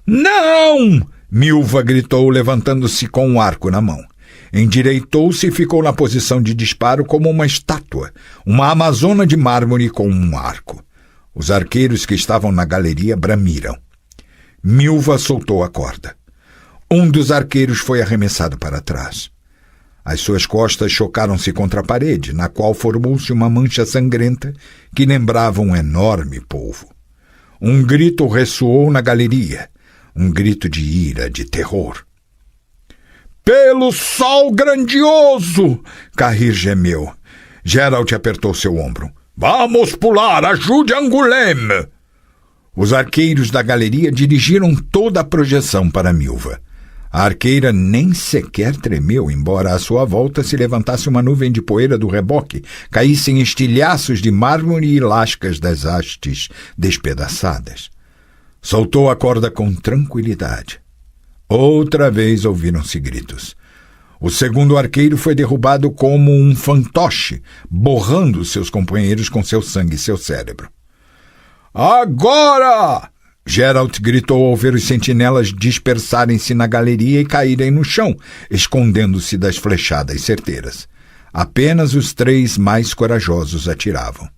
Não! Milva gritou, levantando-se com um arco na mão. Endireitou-se e ficou na posição de disparo como uma estátua, uma amazona de mármore com um arco. Os arqueiros que estavam na galeria bramiram. Milva soltou a corda. Um dos arqueiros foi arremessado para trás. As suas costas chocaram-se contra a parede, na qual formou-se uma mancha sangrenta que lembrava um enorme polvo. Um grito ressoou na galeria, um grito de ira, de terror. Pelo sol grandioso! Cahir gemeu. Geralt apertou seu ombro. Vamos pular! Ajude Angoulême! Os arqueiros da galeria dirigiram toda a projeção para Milva. A arqueira nem sequer tremeu, embora à sua volta se levantasse uma nuvem de poeira do reboque, caíssem estilhaços de mármore e lascas das hastes despedaçadas. Soltou a corda com tranquilidade. Outra vez ouviram-se gritos. O segundo arqueiro foi derrubado como um fantoche, borrando seus companheiros com seu sangue e seu cérebro. Agora! Geralt gritou ao ver os sentinelas dispersarem-se na galeria e caírem no chão, escondendo-se das flechadas certeiras. Apenas os 3 mais corajosos atiravam.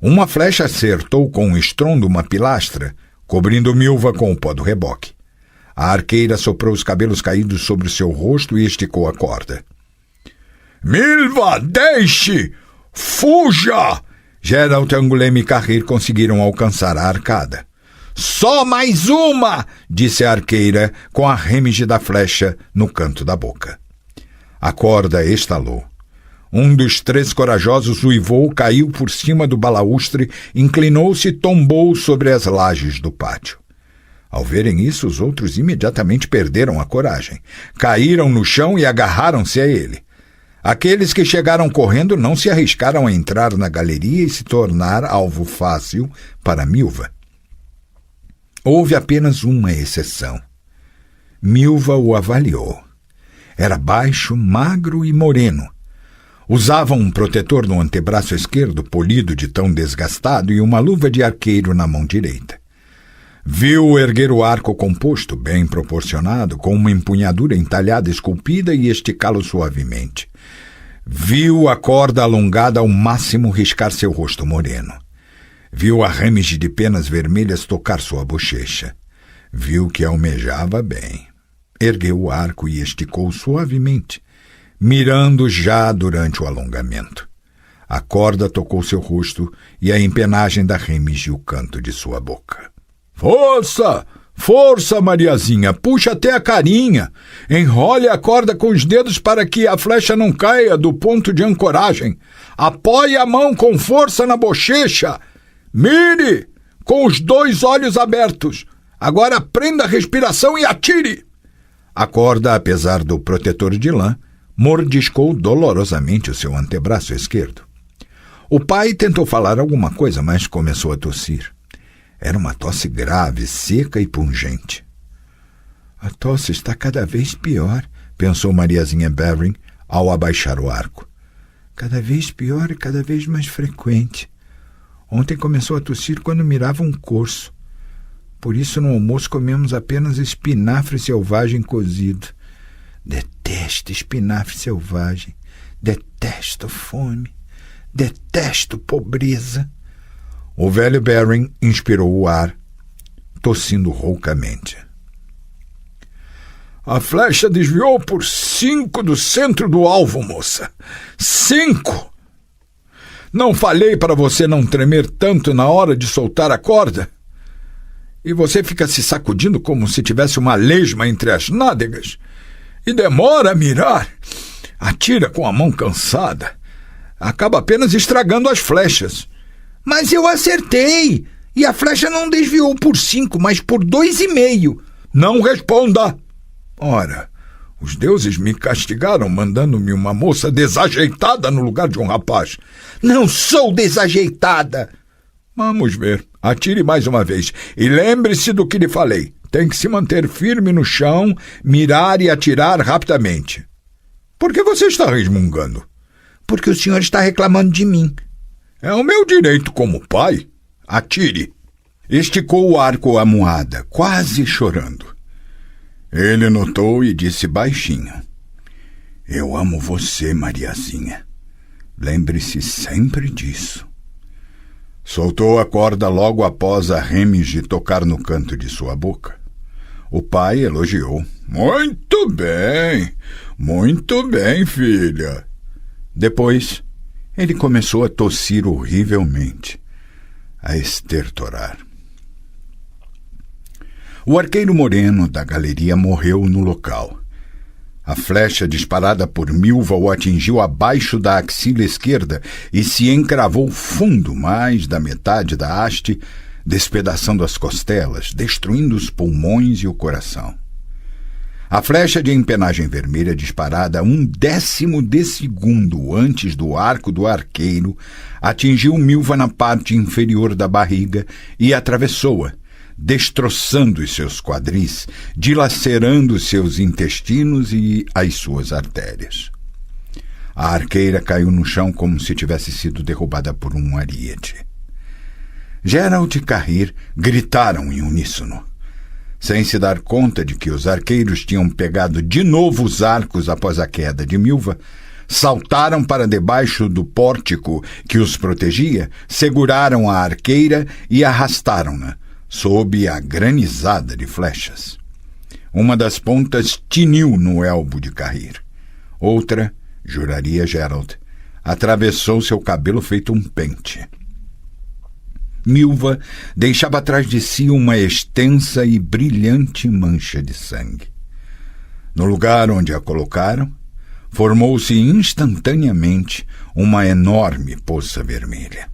Uma flecha acertou com um estrondo uma pilastra, cobrindo Milva com o pó do reboque. A arqueira soprou os cabelos caídos sobre o seu rosto e esticou a corda. Milva, deixe! Fuja! Geralt, Angoulême e Cahir conseguiram alcançar a arcada. Só mais uma! Disse a arqueira, com a rêmige da flecha no canto da boca. A corda estalou. Um dos 3 corajosos uivou, caiu por cima do balaústre, inclinou-se e tombou sobre as lajes do pátio. Ao verem isso, os outros imediatamente perderam a coragem. Caíram no chão e agarraram-se a ele. Aqueles que chegaram correndo não se arriscaram a entrar na galeria e se tornar alvo fácil para Milva. Houve apenas uma exceção. Milva o avaliou. Era baixo, magro e moreno. Usava um protetor no antebraço esquerdo, polido de tão desgastado, e uma luva de arqueiro na mão direita. Viu erguer o arco composto, bem proporcionado, com uma empunhadura entalhada esculpida e esticá-lo suavemente. Viu a corda alongada ao máximo riscar seu rosto moreno. Viu a rêmige de penas vermelhas tocar sua bochecha. Viu que almejava bem. Ergueu o arco e esticou suavemente, mirando já durante o alongamento. A corda tocou seu rosto e a empenagem da rêmige o canto de sua boca. Força! Força, Mariazinha! Puxa até a carinha! Enrole a corda com os dedos para que a flecha não caia do ponto de ancoragem. Apoie a mão com força na bochecha. Mire! Com os 2 olhos abertos. Agora prenda a respiração e atire! A corda, apesar do protetor de lã, mordiscou dolorosamente o seu antebraço esquerdo. O pai tentou falar alguma coisa, mas começou a tossir. Era uma tosse grave, seca e pungente. A tosse está cada vez pior, pensou Mariazinha Bevering ao abaixar o arco. Cada vez pior e cada vez mais frequente. Ontem começou a tossir quando mirava um corso. Por isso no almoço comemos apenas espinafre selvagem cozido. Detesto espinafre selvagem. Detesto fome. Detesto pobreza. O velho Bering inspirou o ar, tossindo roucamente. A flecha desviou por 5 do centro do alvo, moça. 5! Não falei para você não tremer tanto na hora de soltar a corda? E você fica se sacudindo como se tivesse uma lesma entre as nádegas. E demora a mirar. Atira com a mão cansada. Acaba apenas estragando as flechas. Mas eu acertei. E a flecha não desviou por 5, mas por 2,5. Não responda. Ora, os deuses me castigaram mandando-me uma moça desajeitada no lugar de um rapaz. Não sou desajeitada. Vamos ver. Atire mais uma vez. E lembre-se do que lhe falei. Tem que se manter firme no chão, mirar e atirar rapidamente. Por que você está resmungando? Porque o senhor está reclamando de mim. É o meu direito como pai. Atire. Esticou o arco à moada, quase chorando. Ele notou e disse baixinho: Eu amo você, Mariazinha. Lembre-se sempre disso. Soltou a corda logo após a Remige tocar no canto de sua boca. O pai elogiou. Muito bem, filha. Depois, ele começou a tossir horrivelmente, a estertorar. O arqueiro moreno da galeria morreu no local. A flecha disparada por Milva o atingiu abaixo da axila esquerda e se encravou fundo, mais da metade da haste, despedaçando as costelas, destruindo os pulmões e o coração. A flecha de empenagem vermelha disparada 1/10 de segundo antes do arco do arqueiro atingiu Milva na parte inferior da barriga e atravessou-a, destroçando os seus quadris, dilacerando seus intestinos e as suas artérias. A arqueira caiu no chão como se tivesse sido derrubada por um ariete. Geralt e Cahir gritaram em uníssono. Sem se dar conta de que os arqueiros tinham pegado de novo os arcos após a queda de Milva, saltaram para debaixo do pórtico que os protegia, seguraram a arqueira e arrastaram-na, sob a granizada de flechas. Uma das pontas tiniu no elbo de Cahir. Outra, juraria Geralt, atravessou seu cabelo feito um pente. Milva deixava atrás de si uma extensa e brilhante mancha de sangue. No lugar onde a colocaram, formou-se instantaneamente uma enorme poça vermelha.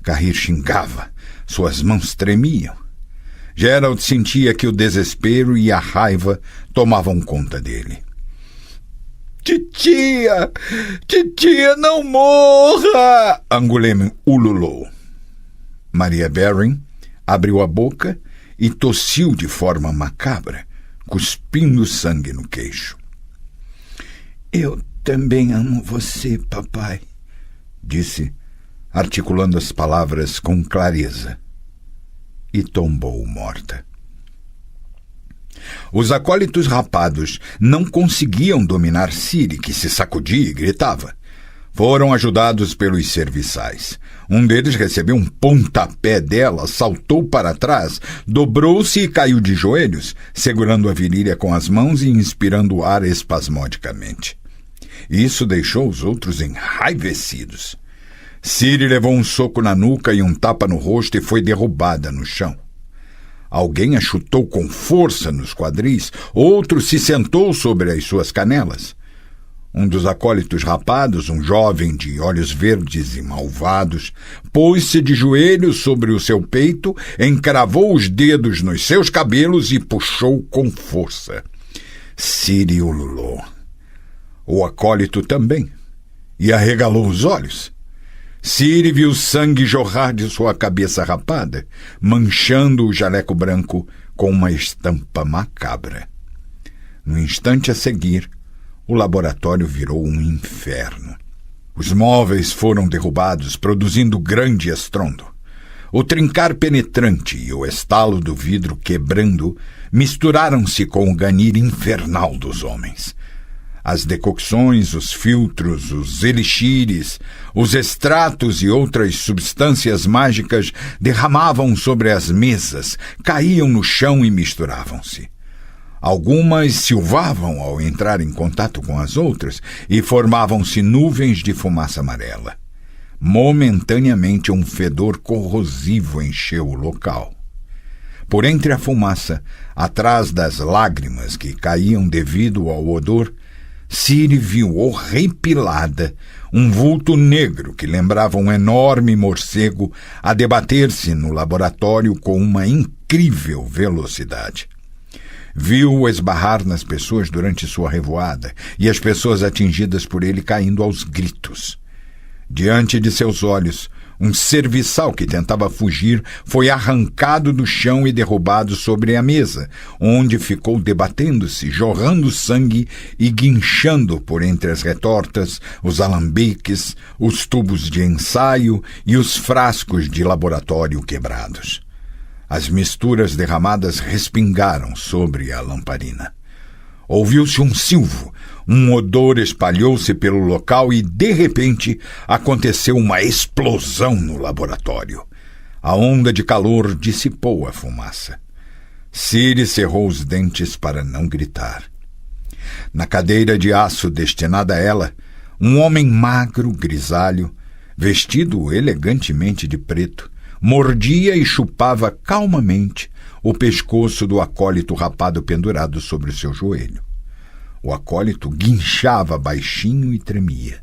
Cahir xingava, suas mãos tremiam. Geralt sentia que o desespero e a raiva tomavam conta dele. Titia, não morra! Angoulême ululou. Maria Berrin abriu a boca e tossiu de forma macabra, cuspindo sangue no queixo. Eu também amo você, papai, disse, articulando as palavras com clareza, e tombou morta. Os acólitos rapados não conseguiam dominar Ciri, que se sacudia e gritava. Foram ajudados pelos serviçais. Um deles recebeu um pontapé dela, saltou para trás, dobrou-se e caiu de joelhos, segurando a virilha com as mãos e inspirando o ar espasmodicamente. Isso deixou os outros enraivecidos. Ciri levou um soco na nuca e um tapa no rosto e foi derrubada no chão. Alguém a chutou com força nos quadris, outro se sentou sobre as suas canelas. Um dos acólitos rapados, um jovem de olhos verdes e malvados, pôs-se de joelhos sobre o seu peito, encravou os dedos nos seus cabelos e puxou com força. Ciri ululou. O acólito também, e arregalou os olhos. Ciri viu sangue jorrar de sua cabeça rapada, manchando o jaleco branco com uma estampa macabra. No instante a seguir, o laboratório virou um inferno. Os móveis foram derrubados, produzindo grande estrondo. O trincar penetrante e o estalo do vidro quebrando misturaram-se com o ganir infernal dos homens. As decocções, os filtros, os elixires, os extratos e outras substâncias mágicas derramavam sobre as mesas, caíam no chão e misturavam-se. Algumas silvavam ao entrar em contato com as outras e formavam-se nuvens de fumaça amarela. Momentaneamente, um fedor corrosivo encheu o local. Por entre a fumaça, atrás das lágrimas que caíam devido ao odor, Ciri viu horripilada um vulto negro que lembrava um enorme morcego a debater-se no laboratório com uma incrível velocidade. Viu-o esbarrar nas pessoas durante sua revoada e as pessoas atingidas por ele caindo aos gritos. Diante de seus olhos, um serviçal que tentava fugir foi arrancado do chão e derrubado sobre a mesa, onde ficou debatendo-se, jorrando sangue e guinchando por entre as retortas, os alambiques, os tubos de ensaio e os frascos de laboratório quebrados. As misturas derramadas respingaram sobre a lamparina. Ouviu-se um silvo, um odor espalhou-se pelo local e, de repente, aconteceu uma explosão no laboratório. A onda de calor dissipou a fumaça. Ciri cerrou os dentes para não gritar. Na cadeira de aço destinada a ela, um homem magro, grisalho, vestido elegantemente de preto, mordia e chupava calmamente o pescoço do acólito rapado pendurado sobre o seu joelho. O acólito guinchava baixinho e tremia.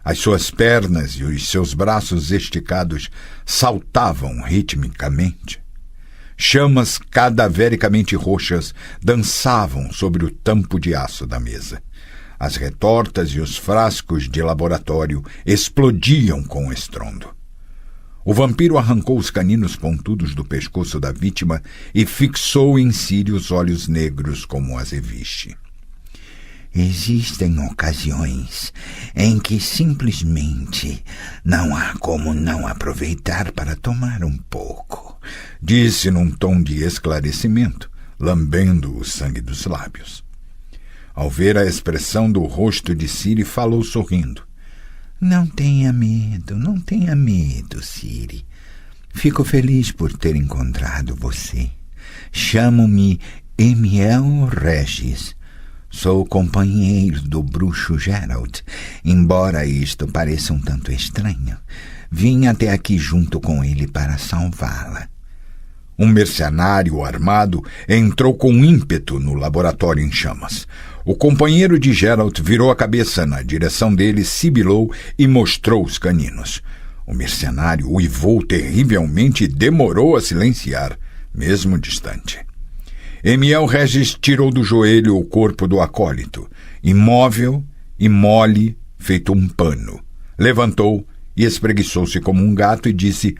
As suas pernas e os seus braços esticados saltavam ritmicamente. Chamas cadavericamente roxas dançavam sobre o tampo de aço da mesa. As retortas e os frascos de laboratório explodiam com estrondo. O vampiro arrancou os caninos pontudos do pescoço da vítima e fixou em Ciri os olhos negros como um azeviche. Existem ocasiões em que simplesmente não há como não aproveitar para tomar um pouco, disse num tom de esclarecimento, lambendo o sangue dos lábios. Ao ver a expressão do rosto de Ciri, falou sorrindo. Não tenha medo, Ciri. Fico feliz por ter encontrado você. Chamo-me Emiel Regis. Sou companheiro do bruxo Geralt, embora isto pareça um tanto estranho. Vim até aqui junto com ele para salvá-la. Um mercenário armado entrou com ímpeto no laboratório em chamas. O companheiro de Geralt virou a cabeça na direção dele, sibilou e mostrou os caninos. O mercenário uivou terrivelmente e demorou a silenciar, mesmo distante. Emiel Regis tirou do joelho o corpo do acólito, imóvel e mole, feito um pano. Levantou e espreguiçou-se como um gato e disse: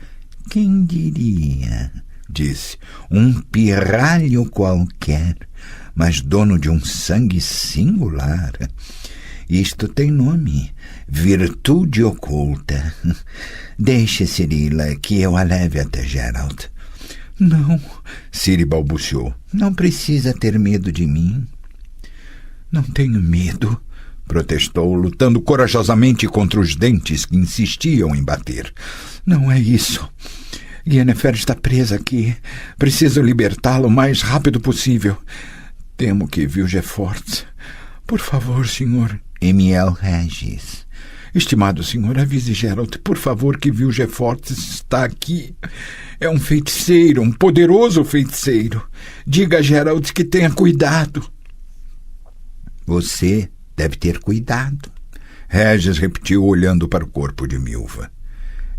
Quem diria? Disse, um pirralho qualquer, mas dono de um sangue singular. Isto tem nome, virtude oculta. Deixe, Cirila, que eu a leve até Geralt. Não, Ciri balbuciou. Não precisa ter medo de mim. Não tenho medo, protestou, lutando corajosamente contra os dentes que insistiam em bater. Não é isso. Yennefer está presa aqui. Preciso libertá-la o mais rápido possível. Temo que Vilgefortz... Por favor, senhor. Emiel Regis. Estimado senhor, avise Geralt, por favor, que Vilgefortz está aqui. É um feiticeiro, um poderoso feiticeiro. Diga a Geralt que tenha cuidado. Você deve ter cuidado, Regis repetiu, olhando para o corpo de Milva.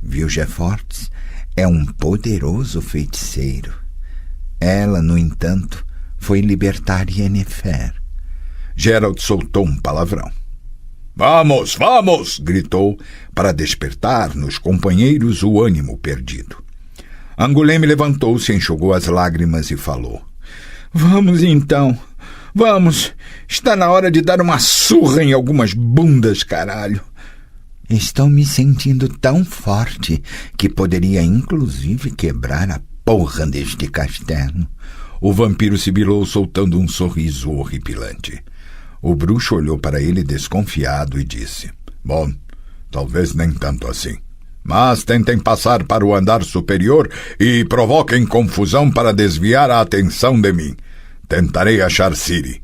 Vilgefortz é um poderoso feiticeiro. Ela, no entanto, foi libertar Yennefer. Geralt soltou um palavrão. Vamos, vamos! Gritou, para despertar nos companheiros o ânimo perdido. Angoulême levantou-se, enxugou as lágrimas e falou. Vamos então, vamos! Está na hora de dar uma surra em algumas bundas, caralho! Estou me sentindo tão forte que poderia inclusive quebrar a porra deste castelo. O vampiro sibilou, soltando um sorriso horripilante. O bruxo olhou para ele desconfiado e disse: Bom, talvez nem tanto assim. Mas tentem passar para o andar superior e provoquem confusão para desviar a atenção de mim. Tentarei achar Ciri.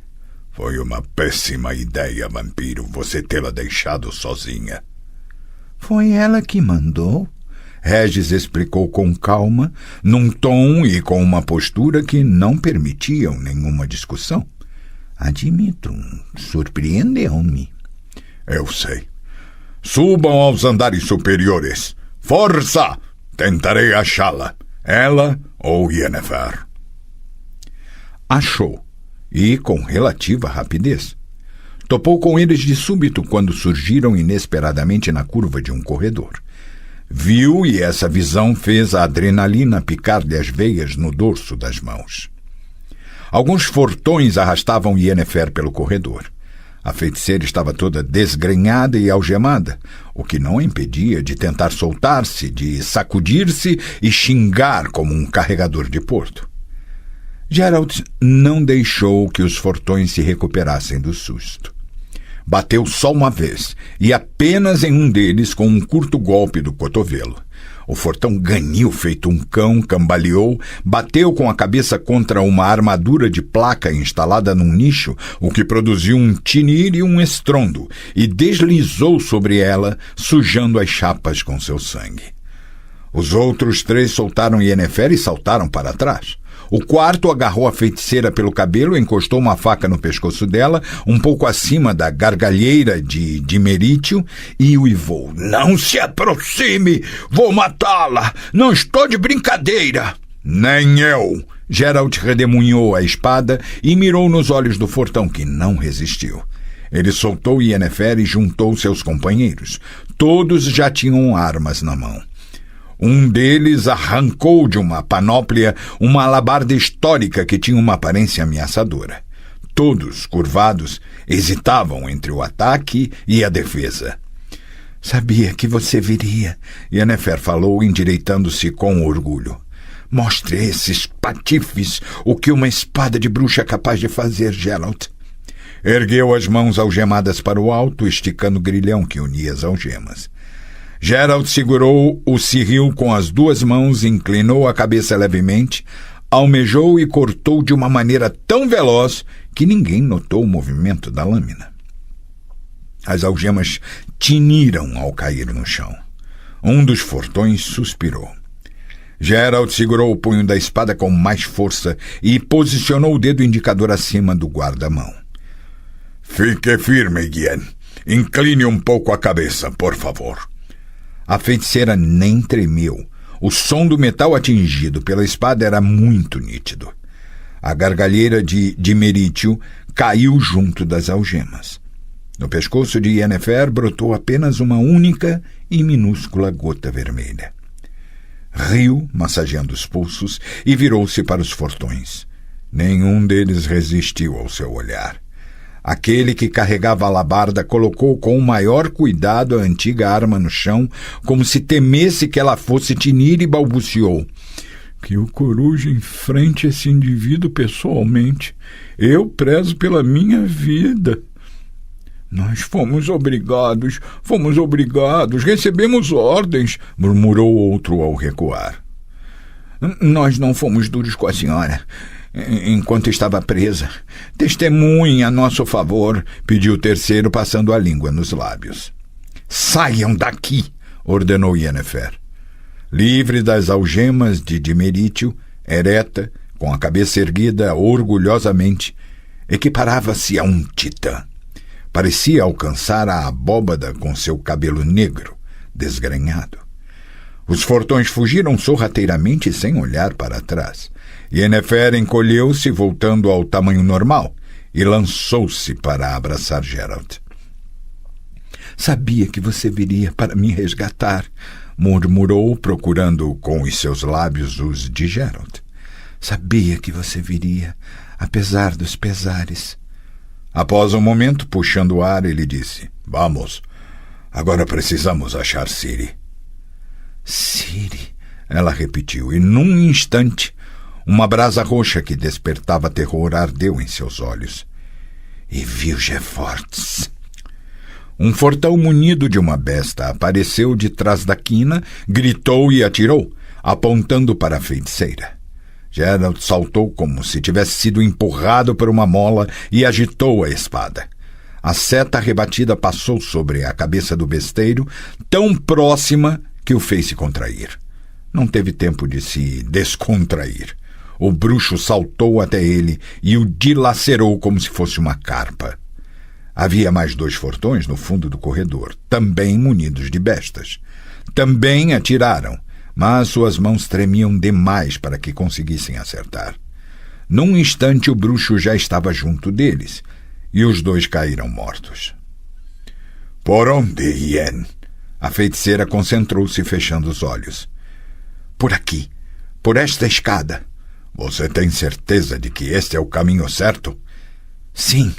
Foi uma péssima ideia, vampiro, você tê-la deixado sozinha. Foi ela que mandou. Regis explicou com calma, num tom e com uma postura que não permitiam nenhuma discussão. Admito, surpreendeu-me. Eu sei. Subam aos andares superiores. Força! Tentarei achá-la. Ela ou Yennefer. Achou, e com relativa rapidez. Topou com eles de súbito quando surgiram inesperadamente na curva de um corredor. Viu, e essa visão fez a adrenalina picar-lhe as veias no dorso das mãos. Alguns fortões arrastavam Yennefer pelo corredor. A feiticeira estava toda desgrenhada e algemada, o que não a impedia de tentar soltar-se, de sacudir-se e xingar como um carregador de porto. Geralt não deixou que os fortões se recuperassem do susto. Bateu só uma vez, e apenas em um deles com um curto golpe do cotovelo. O fortão ganiu feito um cão, cambaleou, bateu com a cabeça contra uma armadura de placa instalada num nicho, o que produziu um tinir e um estrondo, e deslizou sobre ela, sujando as chapas com seu sangue. Os outros 3 soltaram Yennefer e saltaram para trás. O quarto agarrou a feiticeira pelo cabelo, encostou uma faca no pescoço dela, um pouco acima da gargalheira de Merítio, e uivou: "Não se aproxime! Vou matá-la! Não estou de brincadeira!" "Nem eu!" Geralt redemoinhou a espada e mirou nos olhos do fortão, que não resistiu. Ele soltou Yennefer e juntou seus companheiros. Todos já tinham armas na mão. Um deles arrancou de uma panóplia uma alabarda histórica que tinha uma aparência ameaçadora. Todos, curvados, hesitavam entre o ataque e a defesa. "Sabia que você viria", Yennefer falou, endireitando-se com orgulho. "Mostre a esses patifes o que uma espada de bruxa é capaz de fazer, Geralt." Ergueu as mãos algemadas para o alto, esticando o grilhão que unia as algemas. Geralt segurou o cirril com as 2 mãos, inclinou a cabeça levemente, almejou e cortou de uma maneira tão veloz que ninguém notou o movimento da lâmina. As algemas tiniram ao cair no chão. Um dos fortões suspirou. Geralt segurou o punho da espada com mais força e posicionou o dedo indicador acima do guarda-mão. "Fique firme, Guien. Incline um pouco a cabeça, por favor." A feiticeira nem tremeu. O som do metal atingido pela espada era muito nítido. A gargalheira de Merítio caiu junto das algemas. No pescoço de Yennefer brotou apenas uma única e minúscula gota vermelha. Riu, massageando os pulsos, e virou-se para os fortões. Nenhum deles resistiu ao seu olhar. Aquele que carregava a alabarda colocou com o maior cuidado a antiga arma no chão, como se temesse que ela fosse tinir, e balbuciou: "Que o coruja enfrente esse indivíduo pessoalmente. Eu prezo pela minha vida." "Nós fomos obrigados, recebemos ordens", murmurou outro ao recuar. "Nós não fomos duros com a senhora enquanto estava presa. Testemunhe a nosso favor", pediu o terceiro, passando a língua nos lábios. "Saiam daqui", ordenou Yennefer. Livre das algemas de Merítio, ereta, com a cabeça erguida orgulhosamente, equiparava-se a um titã. Parecia alcançar a abóbada com seu cabelo negro, desgrenhado. Os fortões fugiram sorrateiramente sem olhar para trás. Yennefer encolheu-se, voltando ao tamanho normal, e lançou-se para abraçar Geralt. "Sabia que você viria para me resgatar", murmurou, procurando com os seus lábios os de Geralt. "Sabia que você viria, apesar dos pesares." Após um momento, puxando o ar, ele disse: "Vamos, agora precisamos achar Ciri." "Ciri", ela repetiu, e num instante uma brasa roxa que despertava terror ardeu em seus olhos. "E Vilgefortz." Um fortão munido de uma besta apareceu de trás da quina, gritou e atirou, apontando para a feiticeira. Geralt saltou como se tivesse sido empurrado por uma mola e agitou a espada. A seta rebatida passou sobre a cabeça do besteiro, tão próxima que o fez se contrair. Não teve tempo de se descontrair. O bruxo saltou até ele e o dilacerou como se fosse uma carpa. Havia mais 2 fortões no fundo do corredor, também munidos de bestas. Também atiraram, mas suas mãos tremiam demais para que conseguissem acertar. Num instante o bruxo já estava junto deles, e os 2 caíram mortos. Por onde, Yen? A feiticeira concentrou-se, fechando os olhos. Por aqui, por esta escada. Você tem certeza de que este é o caminho certo? Sim.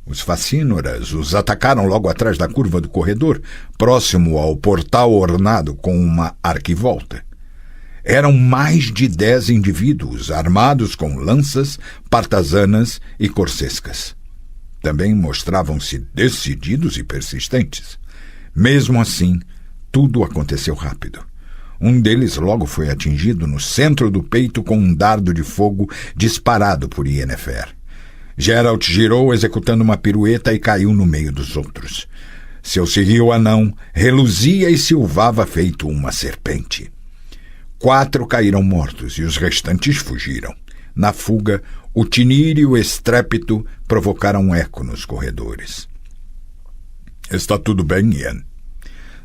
Os facínoras os atacaram logo atrás da curva do corredor, próximo ao portal ornado com uma arquivolta. Eram mais de 10 indivíduos, armados com lanças, partazanas e corsescas. Também mostravam-se decididos e persistentes. Mesmo assim, tudo aconteceu rápido. Um deles logo foi atingido no centro do peito com um dardo de fogo disparado por Yennefer. Geralt girou executando uma pirueta e caiu no meio dos outros. Seu cirril anão reluzia e silvava feito uma serpente. 4 caíram mortos e os restantes fugiram. Na fuga, o tinir e o estrépito provocaram um eco nos corredores. Está tudo bem, Yen?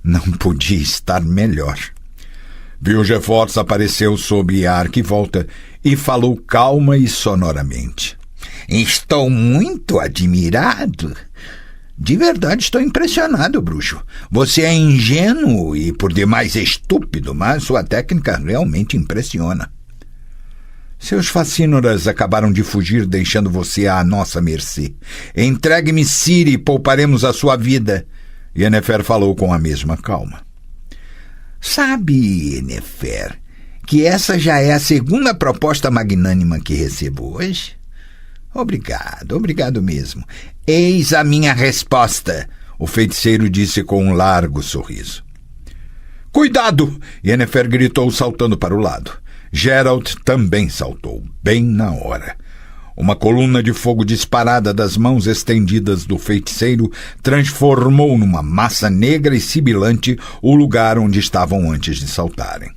Não podia estar melhor. Vilgefortz apareceu sob a arquivolta e falou calma e sonoramente. Estou muito admirado. De verdade estou impressionado, bruxo. Você é ingênuo e por demais estúpido, mas sua técnica realmente impressiona. Seus facínoras acabaram de fugir, deixando você à nossa mercê. Entregue-me Ciri e pouparemos a sua vida. Yennefer falou com a mesma calma. Sabe, Yennefer, que essa já é a 2ª proposta magnânima que recebo hoje? Obrigado mesmo. Eis a minha resposta, o feiticeiro disse com um largo sorriso. Cuidado! Yennefer gritou, saltando para o lado. Geralt também saltou, bem na hora. Uma coluna de fogo disparada das mãos estendidas do feiticeiro transformou numa massa negra e sibilante o lugar onde estavam antes de saltarem.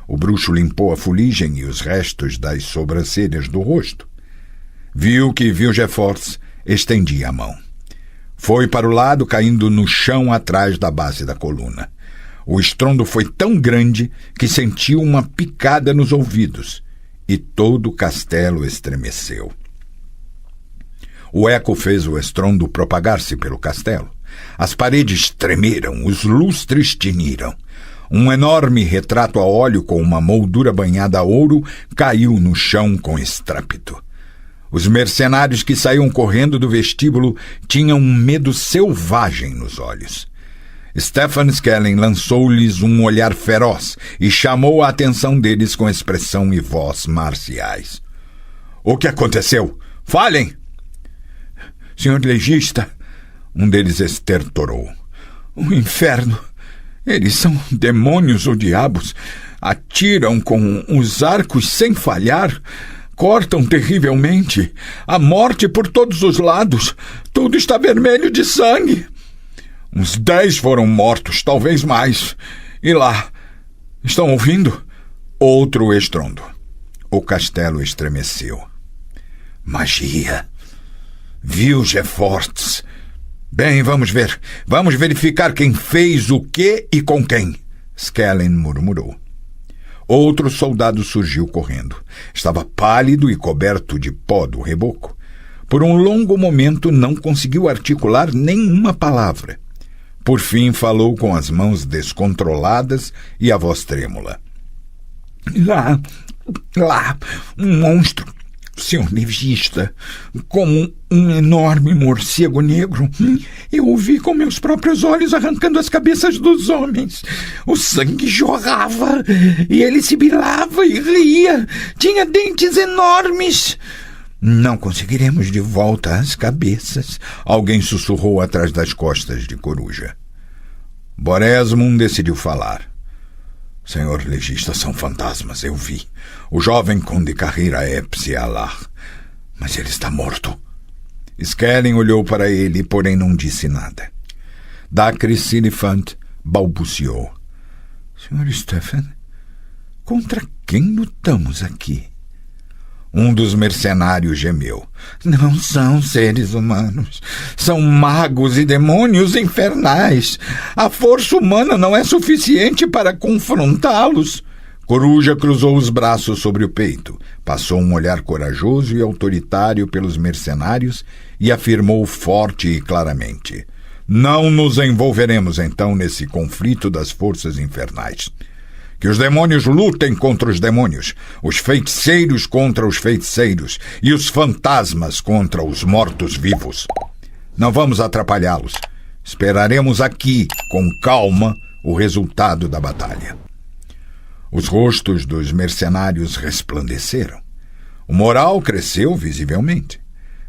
O bruxo limpou a fuligem e os restos das sobrancelhas do rosto. Viu que Vilgefortz estendia a mão. Foi para o lado, caindo no chão atrás da base da coluna. O estrondo foi tão grande que sentiu uma picada nos ouvidos e todo o castelo estremeceu. O eco fez o estrondo propagar-se pelo castelo. As paredes tremeram, os lustres tiniram. Um enorme retrato a óleo com uma moldura banhada a ouro caiu no chão com estrépito. Os mercenários que saíam correndo do vestíbulo tinham um medo selvagem nos olhos. Stefan Skellen lançou-lhes um olhar feroz e chamou a atenção deles com expressão e voz marciais. — O que aconteceu? Falem! — Senhor legista, um deles estertorou. — O inferno! Eles são demônios ou diabos. Atiram com os arcos sem falhar. Cortam terrivelmente. A morte por todos os lados. Tudo está vermelho de sangue. Uns 10 foram mortos, talvez mais. E lá, estão ouvindo? Outro estrondo. O castelo estremeceu. Magia. Vilgefortz. Bem, vamos ver. Vamos verificar quem fez o quê e com quem. Skellen murmurou. Outro soldado surgiu correndo. Estava pálido e coberto de pó do reboco. Por um longo momento não conseguiu articular nenhuma palavra. Por fim falou com as mãos descontroladas e a voz trêmula. Lá, um monstro, senhor legista, como um enorme morcego negro. Eu o vi com meus próprios olhos arrancando as cabeças dos homens. O sangue jorrava e ele sibilava e ria. Tinha dentes enormes. Não conseguiremos de volta as cabeças, alguém sussurrou atrás das costas de Coruja. Boresmund decidiu falar. Senhor legista, são fantasmas, eu vi. O jovem Conde Carreira é Psialar, mas ele está morto. Skellen olhou para ele, porém não disse nada. Dacre Silifant balbuciou. Sr. Stephen, contra quem lutamos aqui? Um dos mercenários gemeu. Não são seres humanos. São magos e demônios infernais. A força humana não é suficiente para confrontá-los. Coruja cruzou os braços sobre o peito, passou um olhar corajoso e autoritário pelos mercenários e afirmou forte e claramente: não nos envolveremos então nesse conflito das forças infernais. Que os demônios lutem contra os demônios, os feiticeiros contra os feiticeiros e os fantasmas contra os mortos-vivos. Não vamos atrapalhá-los. Esperaremos aqui, com calma, o resultado da batalha. Os rostos dos mercenários resplandeceram. O moral cresceu visivelmente.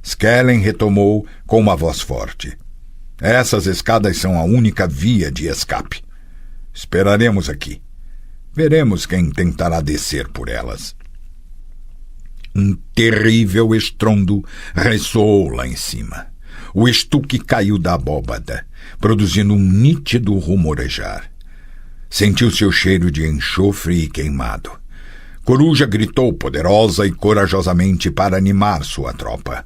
Skellen retomou com uma voz forte. Essas escadas são a única via de escape. Esperaremos aqui. Veremos quem tentará descer por elas. Um terrível estrondo ressoou lá em cima. O estuque caiu da abóbada, produzindo um nítido rumorejar. Sentiu-se o cheiro de enxofre e queimado. Coruja gritou poderosa e corajosamente para animar sua tropa.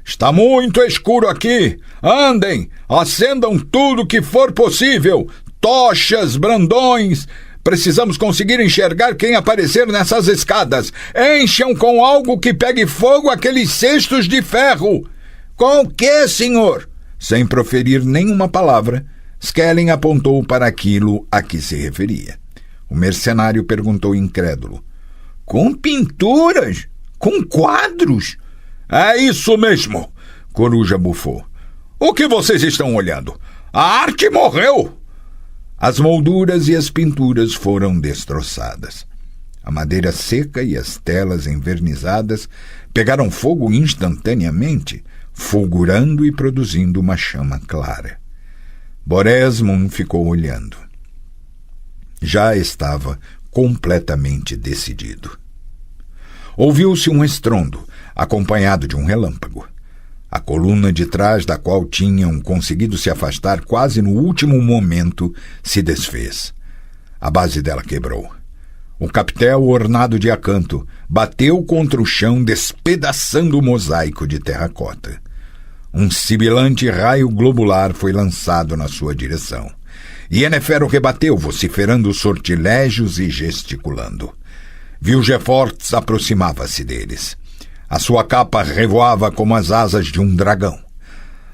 Está muito escuro aqui. Andem, acendam tudo que for possível. Tochas, brandões. Precisamos conseguir enxergar quem aparecer nessas escadas. Encham com algo que pegue fogo aqueles cestos de ferro. Com o quê, senhor? Sem proferir nenhuma palavra, Skellen apontou para aquilo a que se referia. O mercenário perguntou incrédulo. Com pinturas? Com quadros? É isso mesmo, Coruja bufou. O que vocês estão olhando? A arte morreu! As molduras e as pinturas foram destroçadas. A madeira seca e as telas envernizadas pegaram fogo instantaneamente, fulgurando e produzindo uma chama clara. Boresmund ficou olhando. Já estava completamente decidido. Ouviu-se um estrondo, acompanhado de um relâmpago. A coluna de trás da qual tinham conseguido se afastar quase no último momento se desfez. A base dela quebrou. O capitel ornado de acanto bateu contra o chão, despedaçando o mosaico de terracota. Um sibilante raio globular foi lançado na sua direção. Yennefer o rebateu, vociferando sortilégios e gesticulando. Vilgefortz aproximava-se deles. A sua capa revoava como as asas de um dragão.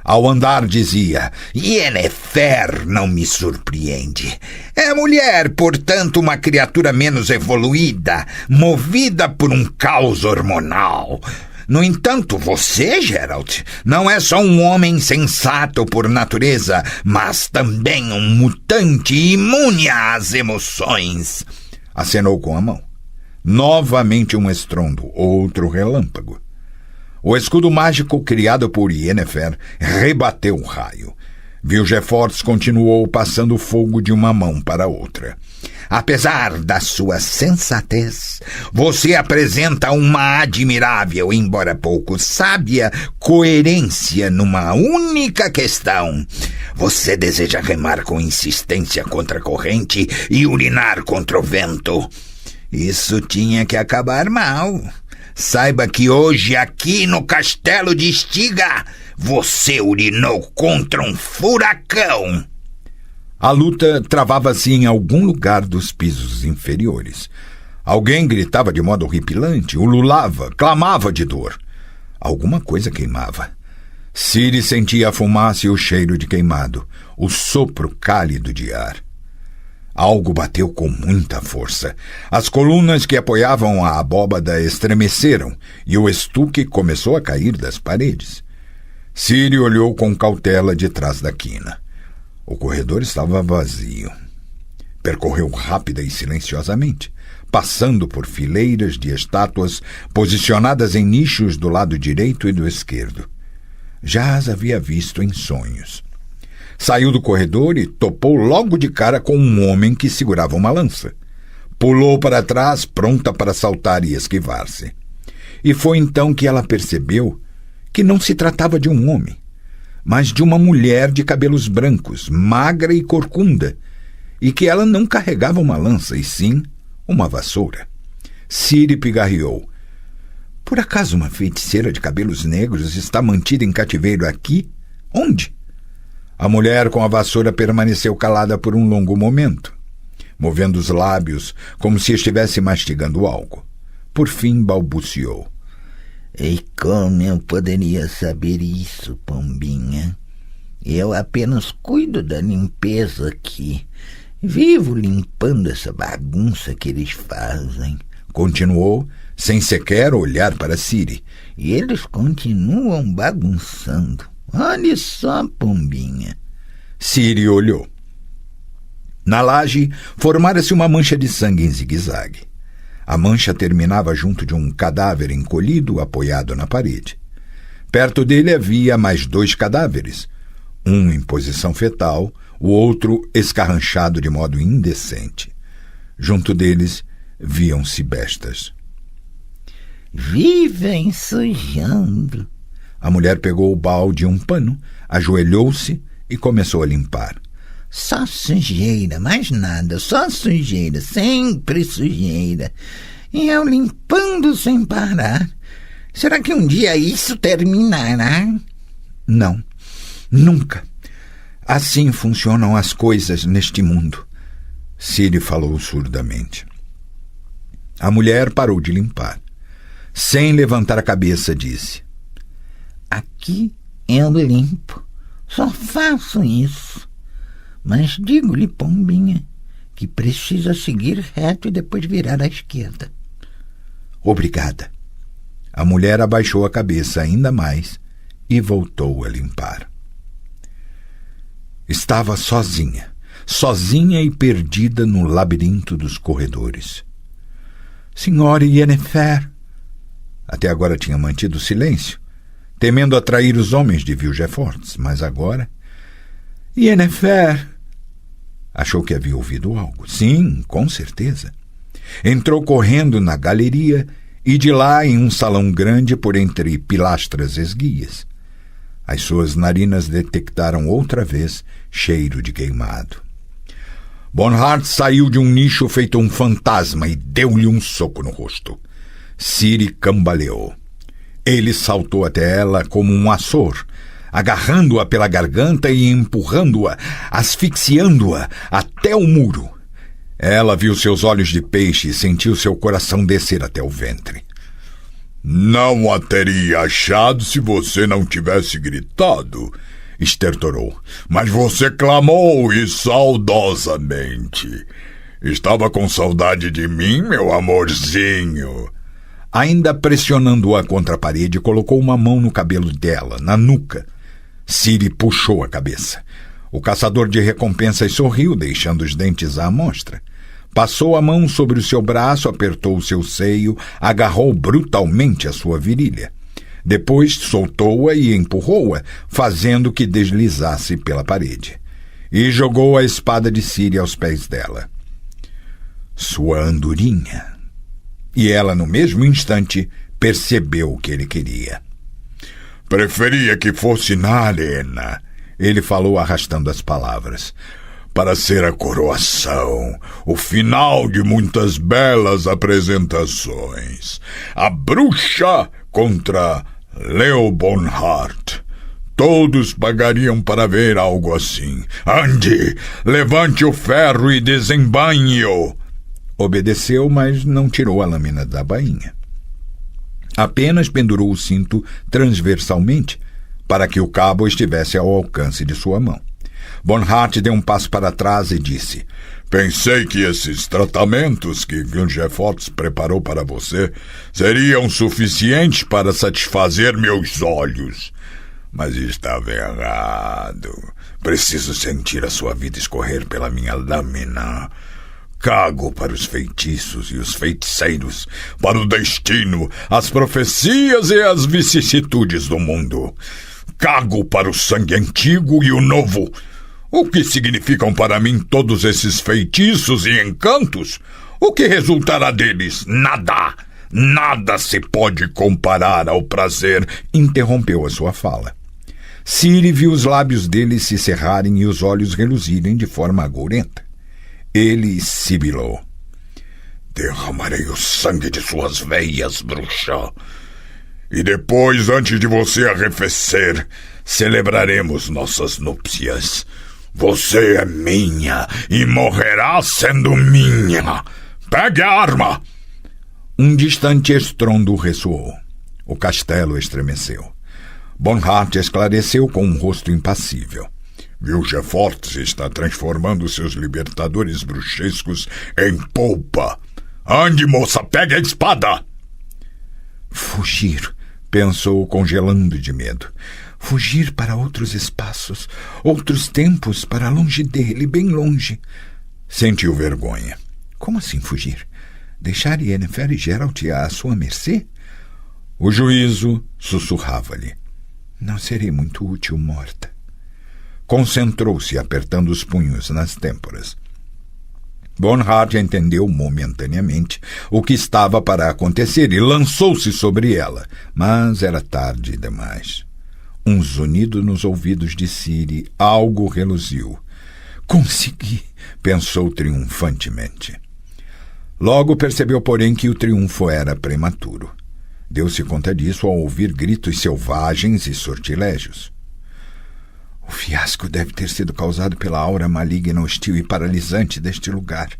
Ao andar dizia: Yennefer não me surpreende. É mulher, portanto uma criatura menos evoluída, movida por um caos hormonal. No entanto, você, Geralt, não é só um homem sensato por natureza, mas também um mutante imune às emoções. Acenou com a mão. Novamente um estrondo, outro relâmpago. O escudo mágico criado por Yennefer rebateu o raio. Vilgefortz continuou passando fogo de uma mão para outra. Apesar da sua sensatez, você apresenta uma admirável, embora pouco sábia, coerência numa única questão. Você deseja remar com insistência contra a corrente e urinar contra o vento. Isso tinha que acabar mal. Saiba que hoje, aqui no castelo de Estiga, você urinou contra um furacão. A luta travava-se em algum lugar dos pisos inferiores. Alguém gritava de modo horripilante, ululava, clamava de dor. Alguma coisa queimava. Ciri sentia a fumaça e o cheiro de queimado, o sopro cálido de ar. Algo bateu com muita força. As colunas que apoiavam a abóbada estremeceram e o estuque começou a cair das paredes. Ciri olhou com cautela de trás da quina. O corredor estava vazio. Percorreu rápida e silenciosamente, passando por fileiras de estátuas posicionadas em nichos do lado direito e do esquerdo. Já as havia visto em sonhos. Saiu do corredor e topou logo de cara com um homem que segurava uma lança. Pulou para trás, pronta para saltar e esquivar-se. E foi então que ela percebeu que não se tratava de um homem, mas de uma mulher de cabelos brancos, magra e corcunda, e que ela não carregava uma lança, e sim uma vassoura. Ciri pigarreou. Por acaso uma feiticeira de cabelos negros está mantida em cativeiro aqui? Onde? A mulher com a vassoura permaneceu calada por um longo momento, movendo os lábios como se estivesse mastigando algo. Por fim balbuciou. E como eu poderia saber isso, Pombinha? Eu apenas cuido da limpeza aqui. Vivo limpando essa bagunça que eles fazem. Continuou, sem sequer olhar para Ciri. E eles continuam bagunçando. Olha só, Pombinha. Ciri olhou. Na laje, formara-se uma mancha de sangue em zigue-zague. A mancha terminava junto de um cadáver encolhido, apoiado na parede. Perto dele havia mais 2 cadáveres, um em posição fetal, o outro escarranchado de modo indecente. Junto deles, viam-se bestas. Vivem sujando. A mulher pegou o balde e um pano, ajoelhou-se e começou a limpar. Só sujeira, mais nada, só sujeira, sempre sujeira. E eu limpando sem parar. Será que um dia isso terminará? Não, nunca. Assim funcionam as coisas neste mundo. Ciri falou surdamente. A mulher parou de limpar. Sem levantar a cabeça, disse: Aqui eu limpo, só faço isso. Mas digo-lhe, Pombinha, que precisa seguir reto e depois virar à esquerda. Obrigada. A mulher abaixou a cabeça ainda mais e voltou a limpar. Estava sozinha e perdida no labirinto dos corredores. Senhora Yennefer. Até agora tinha mantido silêncio, temendo atrair os homens de Villefort, mas agora... Yennefer. Achou que havia ouvido algo. Sim, com certeza. Entrou correndo na galeria e de lá em um salão grande por entre pilastras esguias. As suas narinas detectaram outra vez cheiro de queimado. Bonhart saiu de um nicho feito um fantasma e deu-lhe um soco no rosto. Ciri cambaleou. Ele saltou até ela como um açor, agarrando-a pela garganta e empurrando-a, asfixiando-a até o muro. Ela viu seus olhos de peixe e sentiu seu coração descer até o ventre. Não a teria achado se você não tivesse gritado, estertorou. Mas você clamou e saudosamente. Estava com saudade de mim, meu amorzinho? Ainda pressionando-a contra a parede, colocou uma mão no cabelo dela, na nuca. Ciri puxou a cabeça. O caçador de recompensas sorriu, deixando os dentes à amostra. Passou a mão sobre o seu braço, apertou o seu seio, agarrou brutalmente a sua virilha. Depois soltou-a e empurrou-a, fazendo que deslizasse pela parede. E jogou a espada de Ciri aos pés dela. Sua andorinha. E ela, no mesmo instante, percebeu o que ele queria. Preferia que fosse na arena, ele falou arrastando as palavras, para ser a coroação, o final de muitas belas apresentações. A bruxa contra Leo Bonhart. Todos pagariam para ver algo assim. Ande, levante o ferro e desembainhe-o. Obedeceu, mas não tirou a lâmina da bainha. Apenas pendurou o cinto transversalmente para que o cabo estivesse ao alcance de sua mão. Bonhart deu um passo para trás e disse: Pensei que esses tratamentos que Villefort preparou para você seriam suficientes para satisfazer meus olhos. Mas estava errado. Preciso sentir a sua vida escorrer pela minha lâmina. Cago para os feitiços e os feiticeiros, para o destino, as profecias e as vicissitudes do mundo. Cago para o sangue antigo e o novo. O que significam para mim todos esses feitiços e encantos? O que resultará deles? Nada! Nada se pode comparar ao prazer, interrompeu a sua fala. Ciri viu os lábios dele se cerrarem e os olhos reluzirem de forma agourenta. Ele sibilou. Derramarei o sangue de suas veias, bruxa. E depois, antes de você arrefecer, celebraremos nossas núpcias. Você é minha e morrerá sendo minha. Pegue a arma! Um distante estrondo ressoou. O castelo estremeceu. Bonhart esclareceu com um rosto impassível. Vilgefortz está transformando seus libertadores bruxescos em polpa. Ande, moça, pegue a espada! Fugir, pensou, congelando de medo. Fugir para outros espaços, outros tempos, para longe dele, bem longe. Sentiu vergonha. Como assim fugir? Deixar Yennefer e Geralt à sua mercê? O juízo sussurrava-lhe. Não serei muito útil morta. Concentrou-se, apertando os punhos nas têmporas. Bonhart entendeu momentaneamente o que estava para acontecer e lançou-se sobre ela, mas era tarde demais. Um zunido nos ouvidos de Ciri, algo reluziu. Consegui, pensou triunfantemente. Logo percebeu, porém, que o triunfo era prematuro. Deu-se conta disso ao ouvir gritos selvagens e sortilégios. O fiasco deve ter sido causado pela aura maligna, hostil e paralisante deste lugar.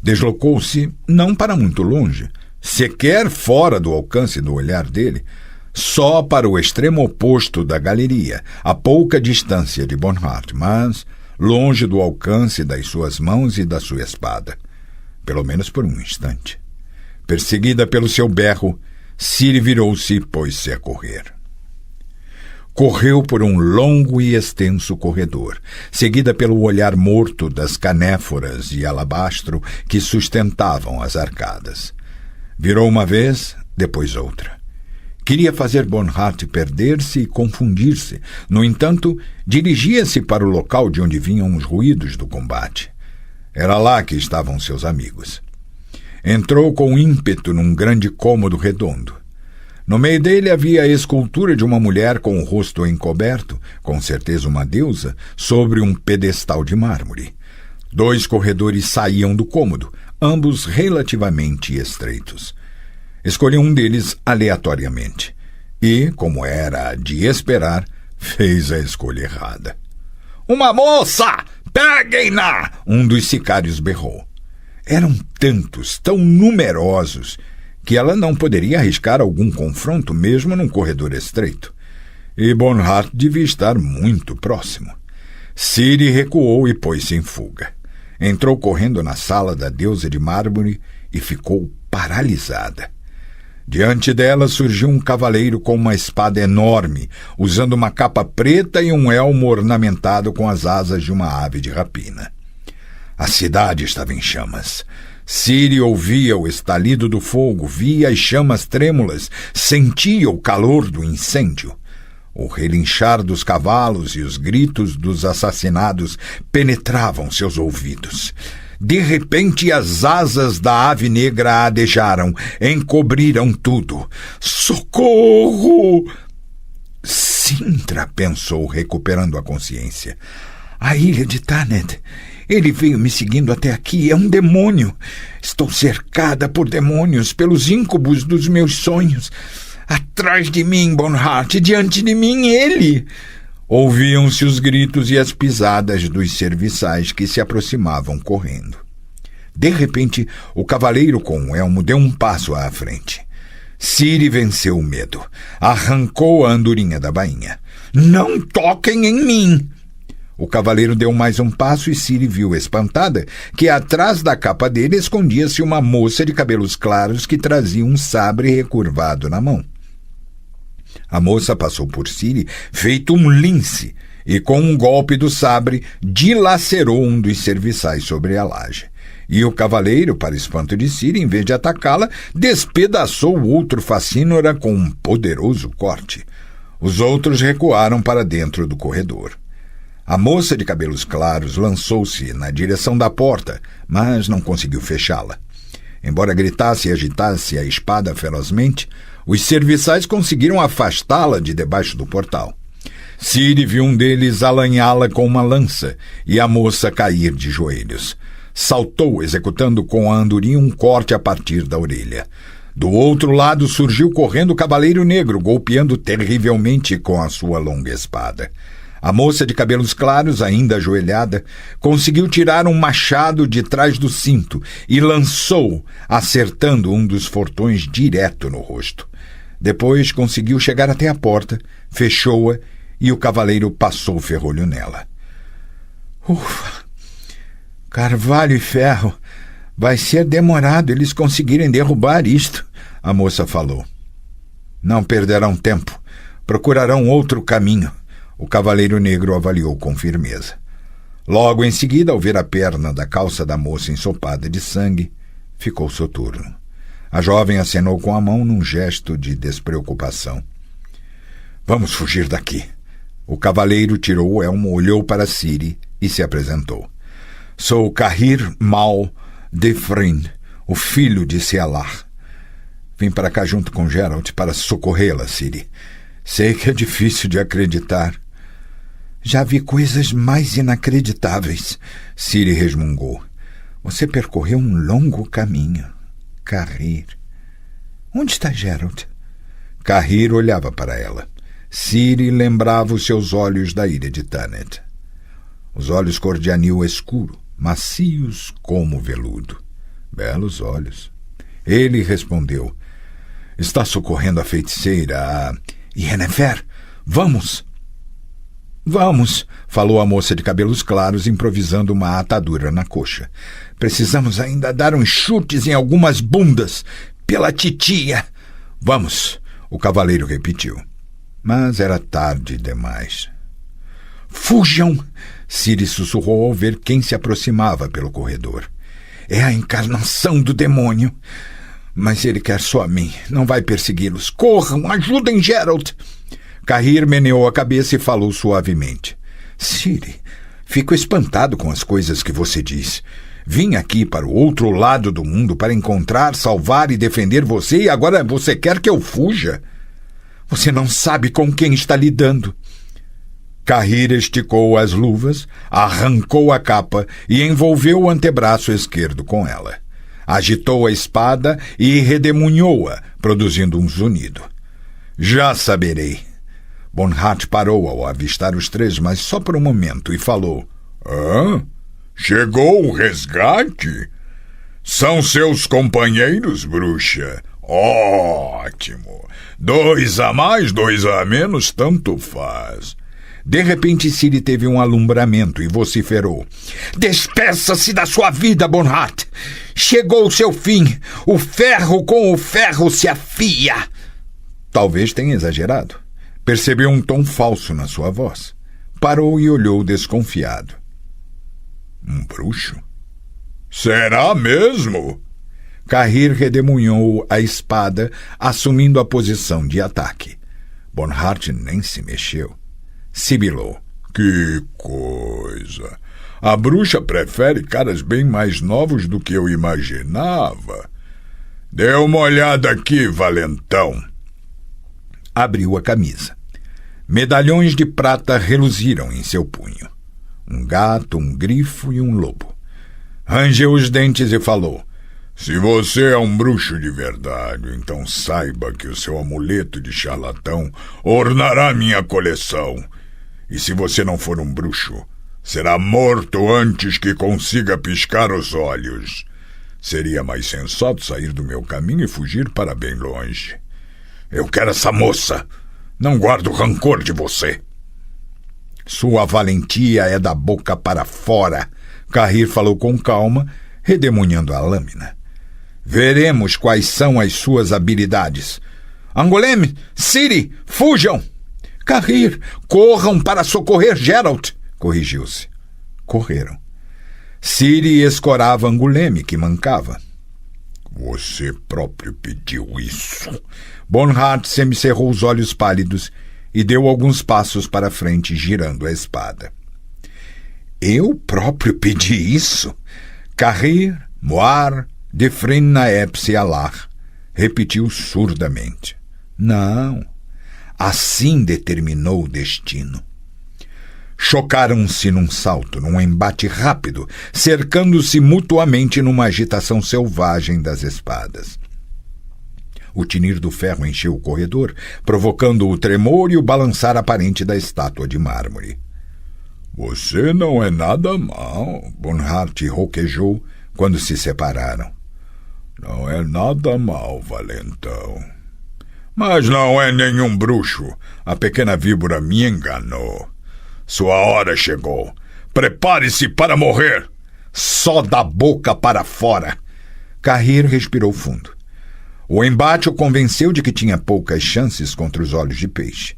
Deslocou-se, não para muito longe, sequer fora do alcance do olhar dele, só para o extremo oposto da galeria, a pouca distância de Bonhart, mas longe do alcance das suas mãos e da sua espada. Pelo menos por um instante. Perseguida pelo seu berro, Ciri virou-se e pôs-se a correr. Correu por um longo e extenso corredor, seguida pelo olhar morto das canéforas de alabastro que sustentavam as arcadas. Virou uma vez, depois outra. Queria fazer Bonhart perder-se e confundir-se. No entanto, dirigia-se para o local de onde vinham os ruídos do combate. Era lá que estavam seus amigos. Entrou com ímpeto num grande cômodo redondo. No meio dele havia a escultura de uma mulher com o rosto encoberto, com certeza uma deusa, sobre um pedestal de mármore. 2 corredores saíam do cômodo, ambos relativamente estreitos. Escolheu um deles aleatoriamente e, como era de esperar, fez a escolha errada. Uma moça! Peguem-na! Um dos sicários berrou. Eram tantos, tão numerosos, que ela não poderia arriscar algum confronto mesmo num corredor estreito. E Bonhart devia estar muito próximo. Ciri recuou e pôs-se em fuga. Entrou correndo na sala da deusa de mármore e ficou paralisada. Diante dela surgiu um cavaleiro com uma espada enorme, usando uma capa preta e um elmo ornamentado com as asas de uma ave de rapina. A cidade estava em chamas. Ciri ouvia o estalido do fogo, via as chamas trêmulas, sentia o calor do incêndio. O relinchar dos cavalos e os gritos dos assassinados penetravam seus ouvidos. De repente, as asas da ave negra adejaram, encobriram tudo. Socorro! Sintra, pensou, recuperando a consciência. A ilha de Thanet. Ele veio me seguindo até aqui. É um demônio. Estou cercada por demônios, pelos íncubos dos meus sonhos. Atrás de mim, Bonhart, diante de mim, ele. Ouviam-se os gritos e as pisadas dos serviçais que se aproximavam correndo. De repente, o cavaleiro com o elmo deu um passo à frente. Ciri venceu o medo. Arrancou a andorinha da bainha. Não toquem em mim! O cavaleiro deu mais um passo e Ciri viu, espantada, que atrás da capa dele escondia-se uma moça de cabelos claros que trazia um sabre recurvado na mão. A moça passou por Ciri feito um lince e, com um golpe do sabre, dilacerou um dos serviçais sobre a laje. E o cavaleiro, para espanto de Ciri, em vez de atacá-la, despedaçou o outro facínora com um poderoso corte. Os outros recuaram para dentro do corredor. A moça de cabelos claros lançou-se na direção da porta, mas não conseguiu fechá-la. Embora gritasse e agitasse a espada ferozmente, os serviçais conseguiram afastá-la de debaixo do portal. Ciri viu um deles alanhá-la com uma lança e a moça cair de joelhos. Saltou, executando com a andorinha um corte a partir da orelha. Do outro lado surgiu correndo o Cavaleiro Negro, golpeando terrivelmente com a sua longa espada. A moça de cabelos claros, ainda ajoelhada, conseguiu tirar um machado de trás do cinto e lançou, acertando um dos fortões direto no rosto. Depois conseguiu chegar até a porta, fechou-a e o cavaleiro passou o ferrolho nela. Ufa! Carvalho e ferro! Vai ser demorado eles conseguirem derrubar isto, a moça falou. Não perderão tempo. Procurarão outro caminho. O Cavaleiro Negro avaliou com firmeza. Logo em seguida, ao ver a perna da calça da moça ensopada de sangue, ficou soturno. A jovem acenou com a mão num gesto de despreocupação. Vamos fugir daqui. O cavaleiro tirou o elmo, olhou para Ciri e se apresentou. Sou Cahir Mal de Frind, o filho de Cialar. Vim para cá junto com Geralt para socorrê-la, Ciri. Sei que é difícil de acreditar. Já vi coisas mais inacreditáveis, Ciri resmungou. Você percorreu um longo caminho. Cahir. Onde está Geralt? Cahir olhava para ela. Ciri lembrava os seus olhos da ilha de Thanet. Os olhos cor de anil escuro, macios como veludo. Belos olhos. Ele respondeu. Está socorrendo a feiticeira, a Yennefer. Vamos! Vamos, falou a moça de cabelos claros, improvisando uma atadura na coxa. Precisamos ainda dar uns chutes em algumas bundas, pela titia. Vamos, o cavaleiro repetiu. Mas era tarde demais. Fujam! Ciri sussurrou ao ver quem se aproximava pelo corredor. É a encarnação do demônio. Mas ele quer só a mim, não vai persegui-los. Corram, ajudem Geralt! Cahir meneou a cabeça e falou suavemente. Ciri, fico espantado com as coisas que você diz. Vim aqui para o outro lado do mundo para encontrar, salvar e defender você e agora você quer que eu fuja? Você não sabe com quem está lidando. Cahir esticou as luvas, arrancou a capa e envolveu o antebraço esquerdo com ela. Agitou a espada e redemunhou-a, produzindo um zunido. Já saberei. Bonhart parou ao avistar os três, mas só por um momento, e falou. Chegou o resgate? São seus companheiros, bruxa? Ótimo! 2 a mais, 2 a menos, tanto faz. De repente, Ciri teve um alumbramento e vociferou. Despeça-se da sua vida, Bonhart! Chegou o seu fim! O ferro com o ferro se afia! Talvez tenha exagerado. Percebeu um tom falso na sua voz. Parou e olhou desconfiado. Um bruxo? Será mesmo? Cahir redemunhou a espada, assumindo a posição de ataque. Bonhart nem se mexeu. Sibilou. Que coisa! A bruxa prefere caras bem mais novos do que eu imaginava. Dê uma olhada aqui, valentão. Abriu a camisa. Medalhões de prata reluziram em seu punho. Um gato, um grifo e um lobo. Rangeu os dentes e falou. Se você é um bruxo de verdade, então saiba que o seu amuleto de charlatão ornará minha coleção. E se você não for um bruxo, será morto antes que consiga piscar os olhos. Seria mais sensato sair do meu caminho e fugir para bem longe. Eu quero essa moça. Não guardo rancor de você. Sua valentia é da boca para fora. Cahir falou com calma, redemunhando a lâmina. Veremos quais são as suas habilidades. Angoleme, Ciri, fujam! Cahir, corram para socorrer Geralt, corrigiu-se. Correram. Ciri escorava Anguleme, que mancava. Você próprio pediu isso. Bonhart semicerrou os olhos pálidos e deu alguns passos para frente, girando a espada. Eu próprio pedi isso? Cahir, Moar, Defren Naeb Sealar repetiu surdamente: não, assim determinou o destino. Chocaram-se num salto, num embate rápido, cercando-se mutuamente numa agitação selvagem das espadas. O tinir do ferro encheu o corredor, provocando o tremor e o balançar aparente da estátua de mármore. Você não é nada mal, Bonhart roquejou quando se separaram. Não é nada mal, valentão. Mas não é nenhum bruxo. A pequena víbora me enganou. Sua hora chegou. Prepare-se para morrer. Só da boca para fora. Cahir respirou fundo. O embate o convenceu de que tinha poucas chances contra os olhos de peixe.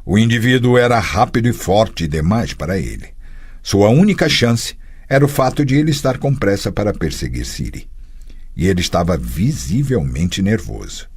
O indivíduo era rápido e forte demais para ele. Sua única chance era o fato de ele estar com pressa para perseguir Ciri. E ele estava visivelmente nervoso.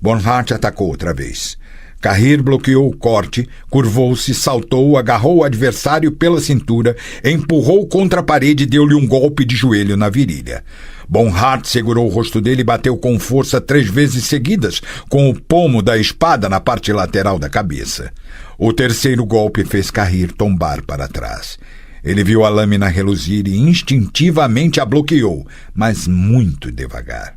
Bonhart atacou outra vez. Cahir bloqueou o corte, curvou-se, saltou, agarrou o adversário pela cintura, empurrou contra a parede e deu-lhe um golpe de joelho na virilha. Bonhart segurou o rosto dele e bateu com força 3 vezes seguidas, com o pomo da espada na parte lateral da cabeça. O terceiro golpe fez Cahir tombar para trás. Ele viu a lâmina reluzir e instintivamente a bloqueou, mas muito devagar.